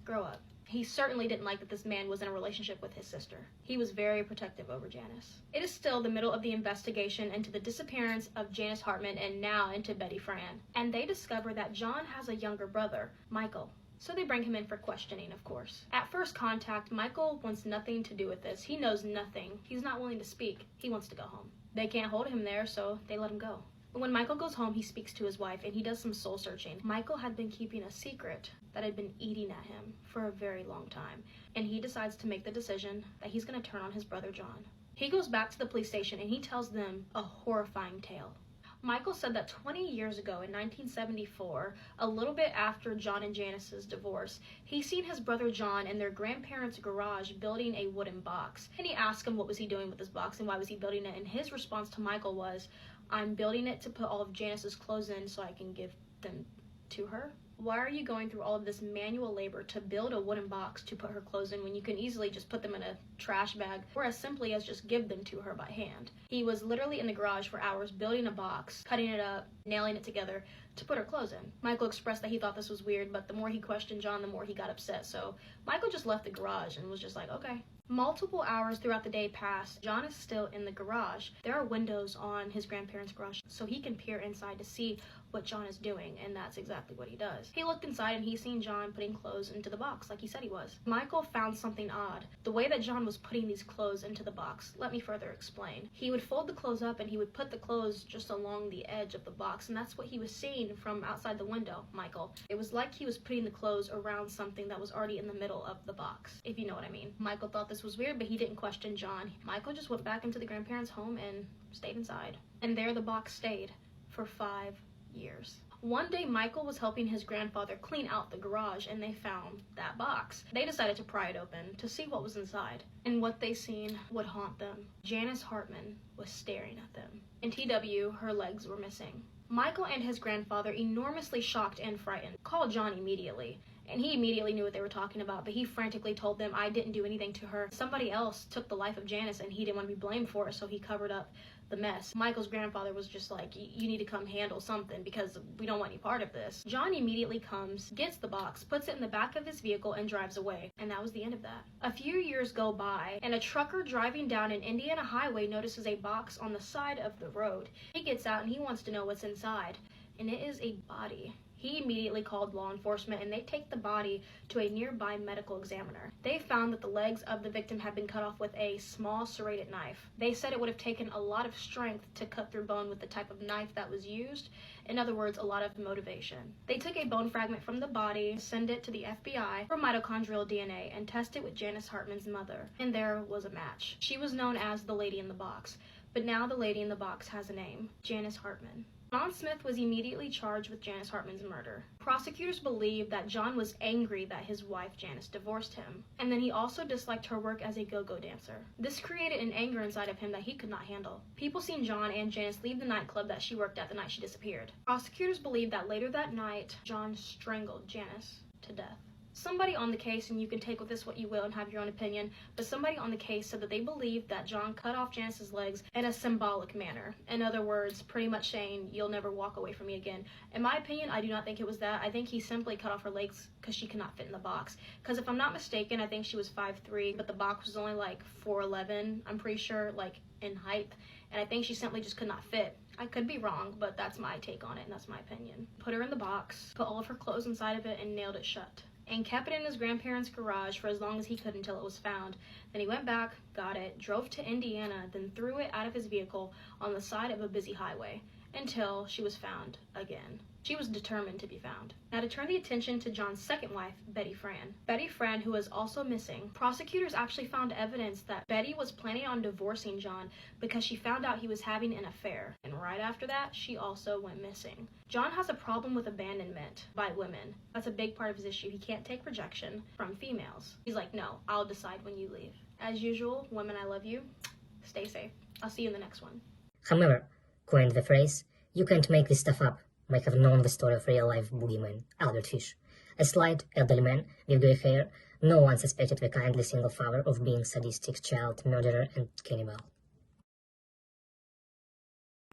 Grow up. He certainly didn't like that this man was in a relationship with his sister. He was very protective over Janice. It is still the middle of the investigation into the disappearance of Janice Hartman and now into Betty Fran. And they discover that John has a younger brother, Michael. So they bring him in for questioning, of course. At first contact, Michael wants nothing to do with this. He knows nothing. He's not willing to speak. He wants to go home. They can't hold him there, so they let him go. When Michael goes home, he speaks to his wife, and he does some soul searching. Michael had been keeping a secret that had been eating at him for a very long time, and he decides to make the decision that he's going to turn on his brother John. He goes back to the police station, and he tells them a horrifying tale. Michael said that 20 years ago in 1974, a little bit after John and Janice's divorce, he seen his brother John in their grandparents' garage building a wooden box. And he asked him what was he doing with this box and why was he building it, and his response to Michael was, "I'm building it to put all of Janice's clothes in so I can give them to her." Why are you going through all of this manual labor to build a wooden box to put her clothes in when you can easily just put them in a trash bag or as simply as just give them to her by hand? He was literally in the garage for hours building a box, cutting it up, nailing it together to put her clothes in. Michael expressed that he thought this was weird, but the more he questioned John, the more he got upset. So Michael just left the garage and was just like, okay. Multiple hours throughout the day pass. John is still in the garage. There are windows on his grandparents' garage, so he can peer inside to see what John is doing, and that's exactly what he does. He looked inside and he seen John putting clothes into the box like he said he was. Michael found something odd. The way that John was putting these clothes into the box. Let me further explain. He would fold the clothes up and he would put the clothes just along the edge of the box, and that's what he was seeing from outside the window, Michael. It was like he was putting the clothes around something that was already in the middle of the box, if you know what I mean. Michael thought this was weird, but he didn't question John. Michael just went back into the grandparents' home and stayed inside. And there the box stayed for 5 years. One day, Michael was helping his grandfather clean out the garage and they found that box. They decided to pry it open to see what was inside. And what they seen would haunt them. Janice Hartman was staring at them. In TW, her legs were missing. Michael and his grandfather, enormously shocked and frightened, called John immediately. And he immediately knew what they were talking about, but he frantically told them, I didn't do anything to her. Somebody else took the life of Janice and he didn't want to be blamed for it, so he covered up the mess. Michael's grandfather was just like, you need to come handle something because we don't want any part of this. John immediately comes, gets the box, puts it in the back of his vehicle and drives away. And that was the end of that. A few years go by and a trucker driving down an Indiana highway notices a box on the side of the road. He gets out and he wants to know what's inside. And it is a body. He immediately called law enforcement and they take the body to a nearby medical examiner. They found that the legs of the victim had been cut off with a small serrated knife. They said it would have taken a lot of strength to cut through bone with the type of knife that was used. In other words, a lot of motivation. They took a bone fragment from the body, sent it to the FBI for mitochondrial DNA, and tested it with Janice Hartman's mother. And there was a match. She was known as the lady in the box, but now the lady in the box has a name, Janice Hartman. John Smith was immediately charged with Janice Hartman's murder. Prosecutors believe that John was angry that his wife Janice divorced him, and then he also disliked her work as a go-go dancer. This created an anger inside of him that he could not handle. People seen John and Janice leave the nightclub that she worked at the night she disappeared. Prosecutors believe that later that night, John strangled Janice to death. Somebody on the case, and you can take with this what you will and have your own opinion, but somebody on the case said that they believed that John cut off Janice's legs in a symbolic manner. In other words, pretty much saying, you'll never walk away from me again. In my opinion, I do not think it was that. I think he simply cut off her legs because she could not fit in the box. Because if I'm not mistaken, I think she was 5'3", but the box was only like 4'11", I'm pretty sure, like in height. And I think she simply just could not fit. I could be wrong, but that's my take on it, and that's my opinion. Put her in the box, put all of her clothes inside of it, and nailed it shut. And kept it in his grandparents' garage for as long as he could until it was found. Then he went back, got it, drove to Indiana, then threw it out of his vehicle on the side of a busy highway until she was found again. She was determined to be found. Now to turn the attention to John's second wife, Betty Fran. Betty Fran, who was also missing, prosecutors actually found evidence that Betty was planning on divorcing John because she found out he was having an affair. And right after that, she also went missing. John has a problem with abandonment by women. That's a big part of his issue. He can't take rejection from females. He's like, no, I'll decide when you leave. As usual, women, I love you. Stay safe. I'll see you in the next one. However, coined the phrase, you can't make this stuff up, might have known the story of real-life boogeyman, Albert Fish. A slight, elderly man with grey hair, no one suspected the kindly single father of being sadistic child murderer and cannibal.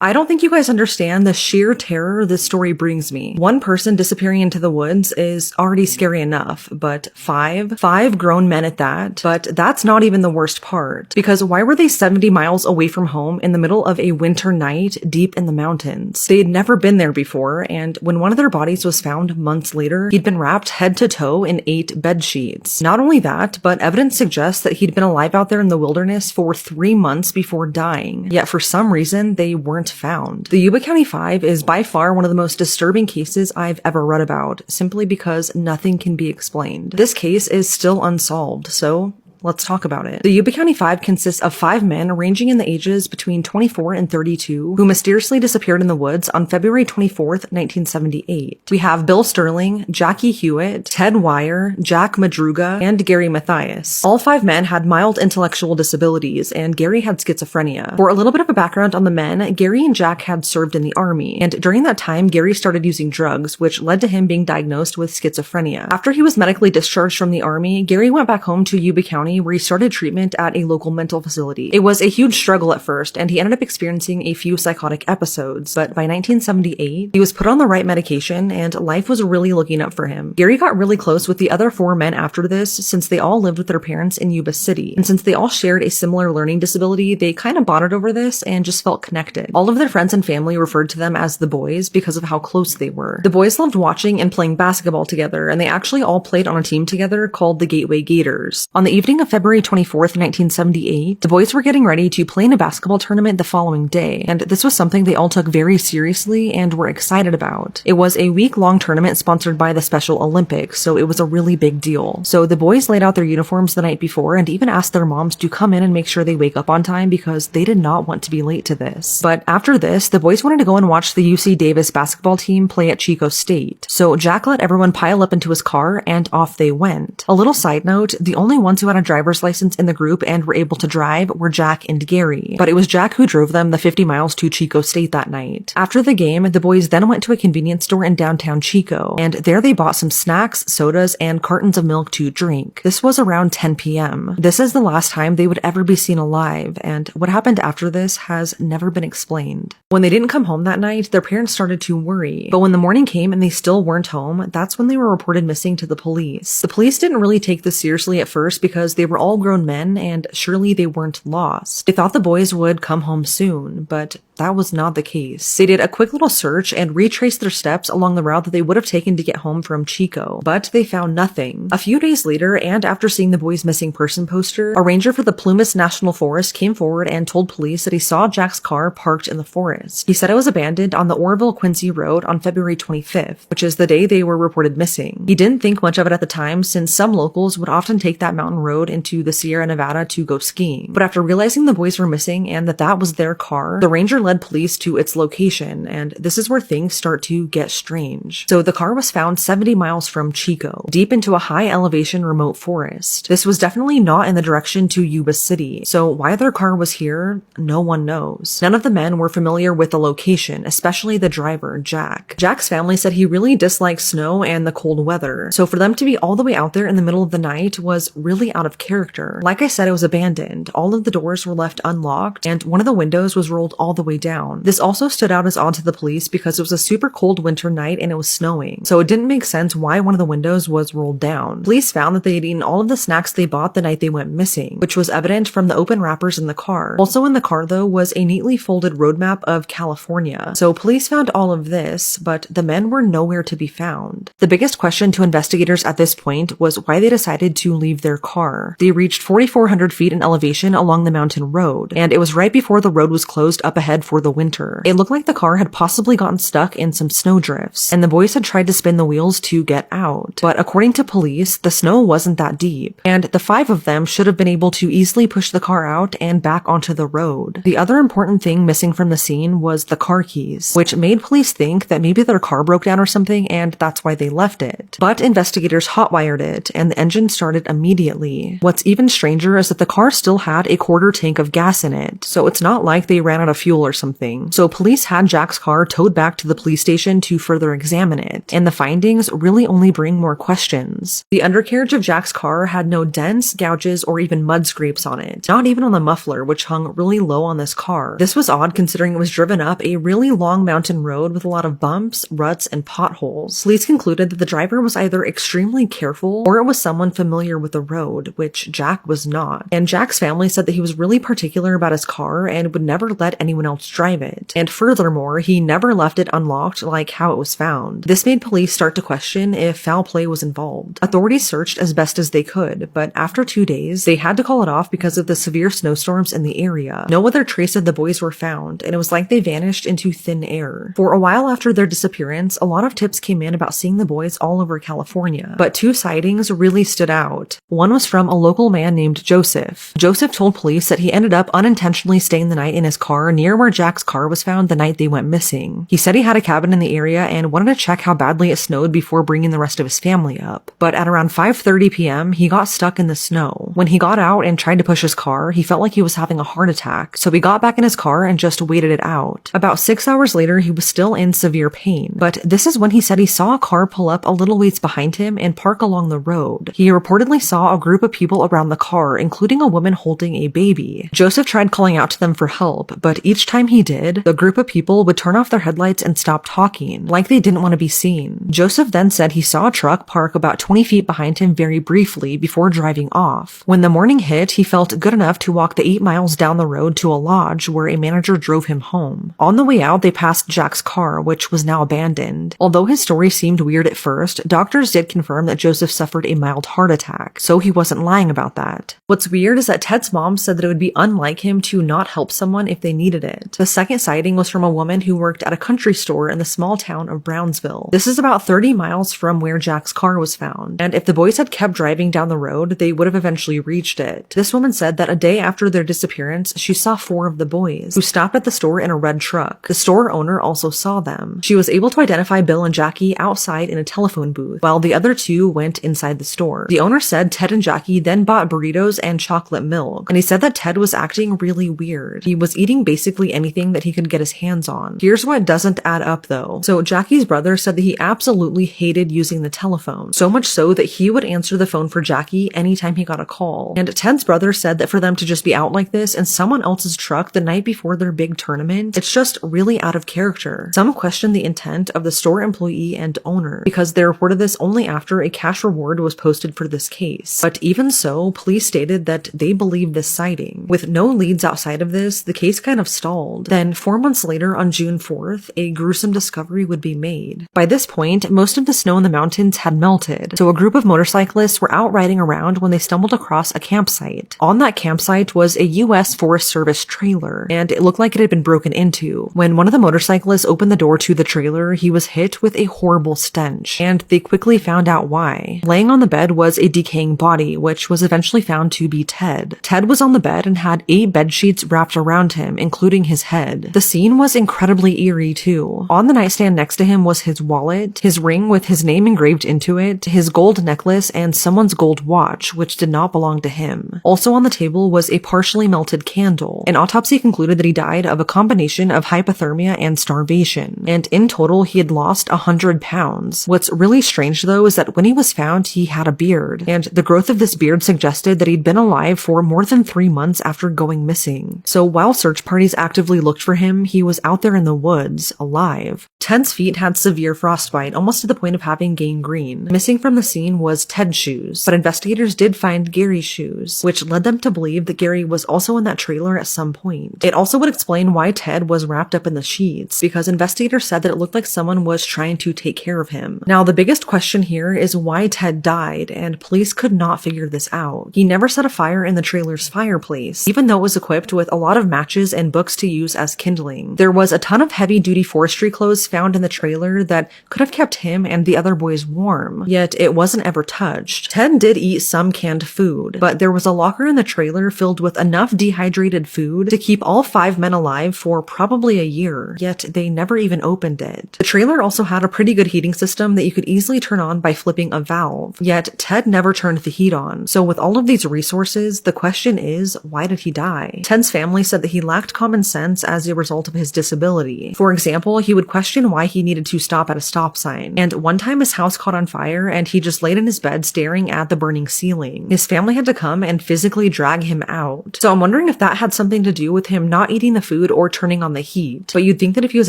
I don't think you guys understand the sheer terror this story brings me. One person disappearing into the woods is already scary enough, but five grown men at that. But that's not even the worst part, because why were they 70 miles away from home in the middle of a winter night deep in the mountains? They had never been there before, and when one of their bodies was found months later, he'd been wrapped head to toe in 8 bed sheets. Not only that, but evidence suggests that he'd been alive out there in the wilderness for 3 months before dying. Yet for some reason, they weren't found. The Yuba County 5 is by far one of the most disturbing cases I've ever read about, simply because nothing can be explained. This case is still unsolved, so let's talk about it. The Yuba County 5 consists of 5 men ranging in the ages between 24 and 32 who mysteriously disappeared in the woods on February 24th, 1978. We have Bill Sterling, Jackie Hewitt, Ted Wire, Jack Madruga, and Gary Mathias. All 5 men had mild intellectual disabilities, and Gary had schizophrenia. For a little bit of a background on the men, Gary and Jack had served in the Army, and during that time, Gary started using drugs, which led to him being diagnosed with schizophrenia. After he was medically discharged from the Army, Gary went back home to Yuba County County, where he started treatment at a local mental facility. It was a huge struggle at first, and he ended up experiencing a few psychotic episodes, but by 1978, he was put on the right medication, and life was really looking up for him. Gary got really close with the other 4 men after this, since they all lived with their parents in Yuba City, and since they all shared a similar learning disability, they kind of bonded over this and just felt connected. All of their friends and family referred to them as the boys because of how close they were. The boys loved watching and playing basketball together, and they actually all played on a team together called the Gateway Gators. On the evening of February 24th, 1978, the boys were getting ready to play in a basketball tournament the following day, and this was something they all took very seriously and were excited about. It was a week-long tournament sponsored by the Special Olympics, so it was a really big deal. So the boys laid out their uniforms the night before and even asked their moms to come in and make sure they wake up on time because they did not want to be late to this. But after this, the boys wanted to go and watch the UC Davis basketball team play at Chico State. So Jack let everyone pile up into his car and off they went. A little side note, the only ones who had a driver's license in the group and were able to drive were Jack and Gary. But it was Jack who drove them the 50 miles to Chico State that night. After the game, the boys then went to a convenience store in downtown Chico, and there they bought some snacks, sodas, and cartons of milk to drink. This was around 10 p.m. This is the last time they would ever be seen alive, and what happened after this has never been explained. When they didn't come home that night, their parents started to worry, but when the morning came and they still weren't home, that's when they were reported missing to the police. The police didn't really take this seriously at first because they were all grown men and surely they weren't lost. They thought the boys would come home soon, but that was not the case. They did a quick little search and retraced their steps along the route that they would have taken to get home from Chico, but they found nothing. A few days later, and after seeing the boys' missing person poster, a ranger for the Plumas National Forest came forward and told police that he saw Jack's car parked in the forest. He said it was abandoned on the Orville-Quincy Road on February 25th, which is the day they were reported missing. He didn't think much of it at the time, since some locals would often take that mountain road into the Sierra Nevada to go skiing. But after realizing the boys were missing and that was their car, the ranger led police to its location, and this is where things start to get strange. So the car was found 70 miles from Chico, deep into a high elevation remote forest. This was definitely not in the direction to Yuba City, so why their car was here, no one knows. None of the men were familiar with the location, especially the driver, Jack. Jack's family said he really disliked snow and the cold weather, so for them to be all the way out there in the middle of the night was really out of character. Like I said, it was abandoned. All of the doors were left unlocked, and one of the windows was rolled all the way down. This also stood out as odd to the police because it was a super cold winter night and it was snowing, so it didn't make sense why one of the windows was rolled down. Police found that they had eaten all of the snacks they bought the night they went missing, which was evident from the open wrappers in the car. Also in the car, though, was a neatly folded road map of California. So police found all of this, but the men were nowhere to be found. The biggest question to investigators at this point was why they decided to leave their car. They reached 4,400 feet in elevation along the mountain road, and it was right before the road was closed up ahead for the winter. It looked like the car had possibly gotten stuck in some snowdrifts, and the boys had tried to spin the wheels to get out. But according to police, the snow wasn't that deep, and the 5 of them should have been able to easily push the car out and back onto the road. The other important thing missing from the scene was the car keys, which made police think that maybe their car broke down or something and that's why they left it. But investigators hotwired it, and the engine started immediately. What's even stranger is that the car still had a quarter tank of gas in it, so it's not like they ran out of fuel or something. So police had Jack's car towed back to the police station to further examine it, and the findings really only bring more questions. The undercarriage of Jack's car had no dents, gouges, or even mud scrapes on it, not even on the muffler, which hung really low on this car. This was odd considering it was driven up a really long mountain road with a lot of bumps, ruts, and potholes. Police concluded that the driver was either extremely careful or it was someone familiar with the road, which Jack was not. And Jack's family said that he was really particular about his car and would never let anyone else drive it. And furthermore, he never left it unlocked like how it was found. This made police start to question if foul play was involved. Authorities searched as best as they could, but after 2 days, they had to call it off because of the severe snowstorms in the area. No other trace of the boys were found, and it was like they vanished into thin air. For a while after their disappearance, a lot of tips came in about seeing the boys all over California, but 2 sightings really stood out. One was from a local man named Joseph. Joseph told police that he ended up unintentionally staying the night in his car near where Jack's car was found the night they went missing. He said he had a cabin in the area and wanted to check how badly it snowed before bringing the rest of his family up. But at around 5:30 p.m., he got stuck in the snow. When he got out and tried to push his car, he felt like he was having a heart attack, so he got back in his car and just waited it out. About 6 hours later, he was still in severe pain, but this is when he said he saw a car pull up a little ways behind him and park along the road. He reportedly saw a group of people around the car, including a woman holding a baby. Joseph tried calling out to them for help, but each time he did, the group of people would turn off their headlights and stop talking, like they didn't want to be seen. Joseph then said he saw a truck park about 20 feet behind him very briefly before driving off. When the morning hit, he felt good enough to walk the 8 miles down the road to a lodge where a manager drove him home. On the way out, they passed Jack's car, which was now abandoned. Although his story seemed weird at first, doctors did confirm that Joseph suffered a mild heart attack, so he wasn't lying about that. What's weird is that Ted's mom said that it would be unlike him to not help someone if they needed it. The second sighting was from a woman who worked at a country store in the small town of Brownsville. This is about 30 miles from where Jack's car was found, and if the boys had kept driving down the road, they would have eventually reached it. This woman said that a day after their disappearance, she saw 4 of the boys, who stopped at the store in a red truck. The store owner also saw them. She was able to identify Bill and Jackie outside in a telephone booth, while the other 2 went inside the store. The owner said Ted and Jackie then bought burritos and chocolate milk, and he said that Ted was acting really weird. He was eating basically anything that he could get his hands on. Here's what doesn't add up though. So Jackie's brother said that he absolutely hated using the telephone, so much so that he would answer the phone for Jackie anytime he got a call. And Ted's brother said that for them to just be out like this in someone else's truck the night before their big tournament, it's just really out of character. Some questioned the intent of the store employee and owner, because they reported this only after a cash reward was posted for this case. But even so, police stated that they believed this sighting. With no leads outside of this, the case kind of stalled. Then 4 months later, on June 4th, a gruesome discovery would be made. By this point, most of the snow in the mountains had melted, so a group of motorcyclists were out riding around when they stumbled across a campsite. On that campsite was a U.S. Forest Service trailer, and it looked like it had been broken into. When one of the motorcyclists opened the door to the trailer, he was hit with a horrible stench, and they quickly found out why. Laying on the bed was a decaying body, which was eventually found to be Ted. Ted was on the bed and had 8 bed sheets wrapped around him, including his head. The scene was incredibly eerie too. On the nightstand next to him was his wallet, his ring with his name engraved into it, his gold necklace, and someone's gold watch, which did not belong to him. Also on the table was a partially melted candle. An autopsy concluded that he died of a combination of hypothermia and starvation, and in total he had lost 100 pounds. What's really strange though is that when he was found, he had a beard, and the growth of this beard suggested that he'd been alive for more than 3 months after going missing. So while search parties actively looked for him, he was out there in the woods, alive. Ted's feet had severe frostbite, almost to the point of having gangrene. Missing from the scene was Ted's shoes, but investigators did find Gary's shoes, which led them to believe that Gary was also in that trailer at some point. It also would explain why Ted was wrapped up in the sheets, because investigators said that it looked like someone was trying to take care of him. Now, the biggest question here is why Ted died, and police could not figure this out. He never set a fire in the trailer's fireplace, even though it was equipped with a lot of matches and books to use as kindling. There was a ton of heavy-duty forestry clothes found in the trailer that could have kept him and the other boys warm, yet it wasn't ever touched. Ted did eat some canned food, but there was a locker in the trailer filled with enough dehydrated food to keep all 5 men alive for probably a year, yet they never even opened it. The trailer also had a pretty good heating system that you could easily turn on by flipping a valve, yet Ted never turned the heat on. So with all of these resources, the question is, why did he die? Ted's family said that he lacked common sense as a result of his disability. For example, he would question why he needed to stop at a stop sign, and one time his house caught on fire and he just laid in his bed staring at the burning ceiling. His family had to come and physically drag him out. So I'm wondering if that had something to do with him not eating the food or turning on the heat, but you'd think that if he was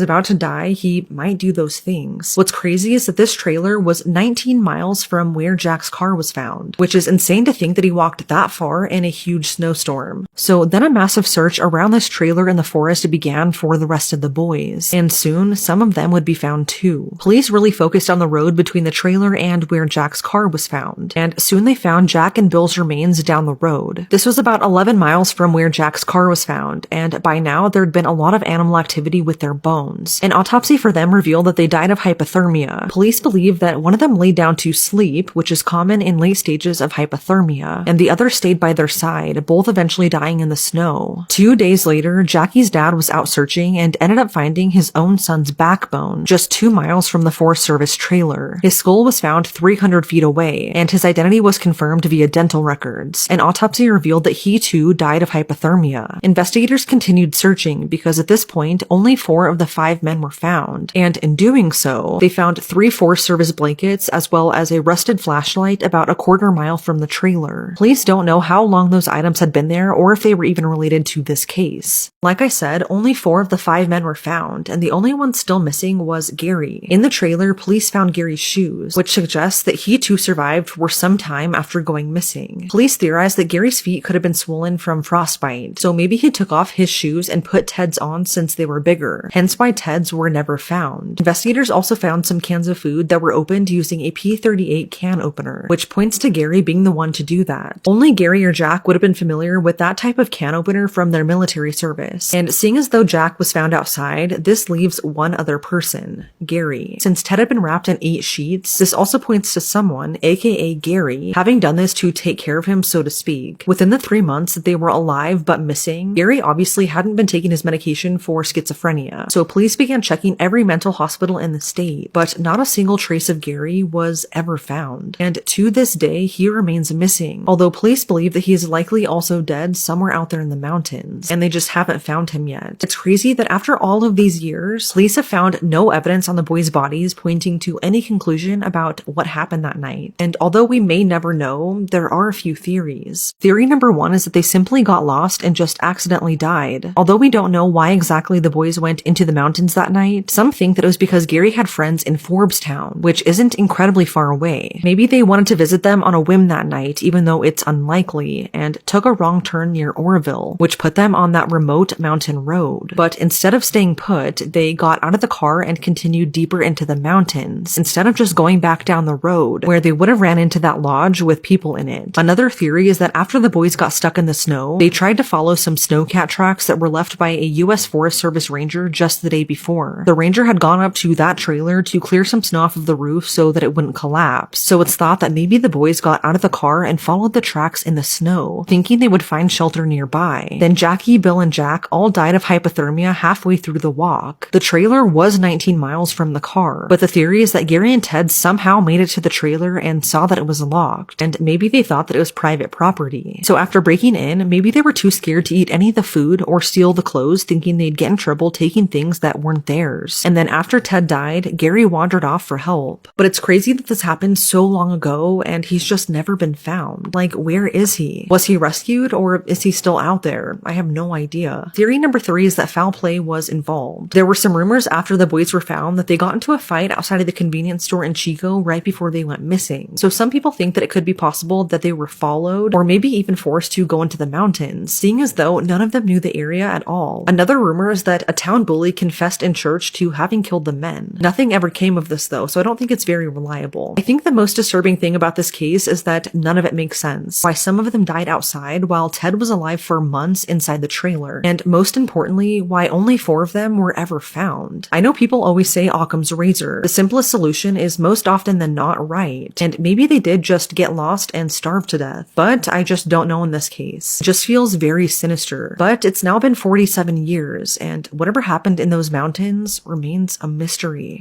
about to die, he might do those things. What's crazy is that this trailer was 19 miles from where Jack's car was found, which is insane to think that he walked that far in a huge snowstorm. So then a massive search around this trailer in the forest began for the rest of the boys, and soon some of them would be found too. Police really focused on the road between the trailer and where Jack's car was found, and soon they found Jack and Bill's remains down the road. This was about 11 miles from where Jack's car was found, and by now there'd been a lot of animal activity with their bones. An autopsy for them revealed that they died of hypothermia. Police believe that one of them laid down to sleep, which is common in late stages of hypothermia, and the other stayed by their side, both eventually dying in the snow. 2 days later, Jackie's dad was out searching and ended up finding his own son's backbone just 2 miles from the Forest Service trailer. His skull was found 300 feet away, and his identity was confirmed via dental records. An autopsy revealed that he too died of hypothermia. Investigators continued searching because at this point, only 4 of the 5 men were found, and in doing so, they found 3 Forest Service blankets as well as a rusted flashlight about a quarter mile from the trailer. Police don't know how long those items had been there or if they were even related to this case. Like I said, only 4 of the 5 men were found, and the only one still missing was Gary. In the trailer, police found Gary's shoes, which suggests that he too survived for some time after going missing. Police theorize that Gary's feet could have been swollen from frostbite, so maybe he took off his shoes and put Ted's on since they were bigger, hence why Ted's were never found. Investigators also found some cans of food that were opened using a P38 can opener, which points to Gary being the one to do that. Only Gary or Jack would have been familiar with that type of can opener from their military service, and seeing as though Jack was found outside, this leaves one other person, Gary. Since Ted had been wrapped in 8 sheets, this also points to someone, aka Gary, having done this to take care of him, so to speak. Within the 3 months that they were alive but missing, Gary obviously hadn't been taking his medication for schizophrenia, so police began checking every mental hospital in the state, but not a single trace of Gary was ever found. And to this day, he remains missing, although police believe that he is likely also dead somewhere out there in the mountains, and they just haven't found him yet. It's crazy that after all of these years, police have found no evidence on the boys' bodies pointing to any conclusion about what happened that night. And although we may never know, there are a few theories. Theory number 1 is that they simply got lost and just accidentally died. Although we don't know why exactly the boys went into the mountains that night, some think that it was because Gary had friends in Forbestown, which isn't incredibly far away. Maybe they wanted to visit them on a whim that night, even though it's unlikely, and took a wrong turn near Oroville, which put them on that remote mountain road. But instead of staying put, they got out of the car and continued deeper into the mountains, instead of just going back down the road, where they would have ran into that lodge with people in it. Another theory is that after the boys got stuck in the snow, they tried to follow some snowcat tracks that were left by a U.S. Forest Service ranger just the day before. The ranger had gone up to that trailer to clear some snow off of the roof so that it wouldn't collapse, so it's thought that maybe the boys got out of the car and followed the tracks in the snow, thinking they would find shelter nearby. Then Jackie, Bill, and Jack all died of hypothermia halfway through the walk. The trailer was 19 miles from the car, but the theory is that Gary and Ted somehow made it to the trailer and saw that it was locked, and maybe they thought that it was private property. So after breaking in, maybe they were too scared to eat any of the food or steal the clothes, thinking they'd get in trouble taking things that weren't theirs. And then after Ted died, Gary wandered off for help. But it's crazy that this happened so long ago and he's just never been found. Like, where is he? Was he rescued or is he still out there? I have no idea. Theory number 3 is that foul play was involved. There were some rumors after the boys were found that they got into a fight outside of the convenience store in Chico right before they went missing. So some people think that it could be possible that they were followed or maybe even forced to go into the mountains, seeing as though none of them knew the area at all. Another rumor is that a town bully confessed in church to having killed the men. Nothing ever came of this though, so I don't think it's very reliable. I think the most disturbing thing about this case is that none of it makes sense. Why some of them died outside while Ted was alive for months inside the trailer, and most importantly, why only 4 of them were ever found. I know people always say Occam's razor. The simplest solution is most often than not right, and maybe they did just get lost and starve to death, but I just don't know in this case. It just feels very sinister. But it's now been 47 years, and whatever happened in those mountains remains a mystery.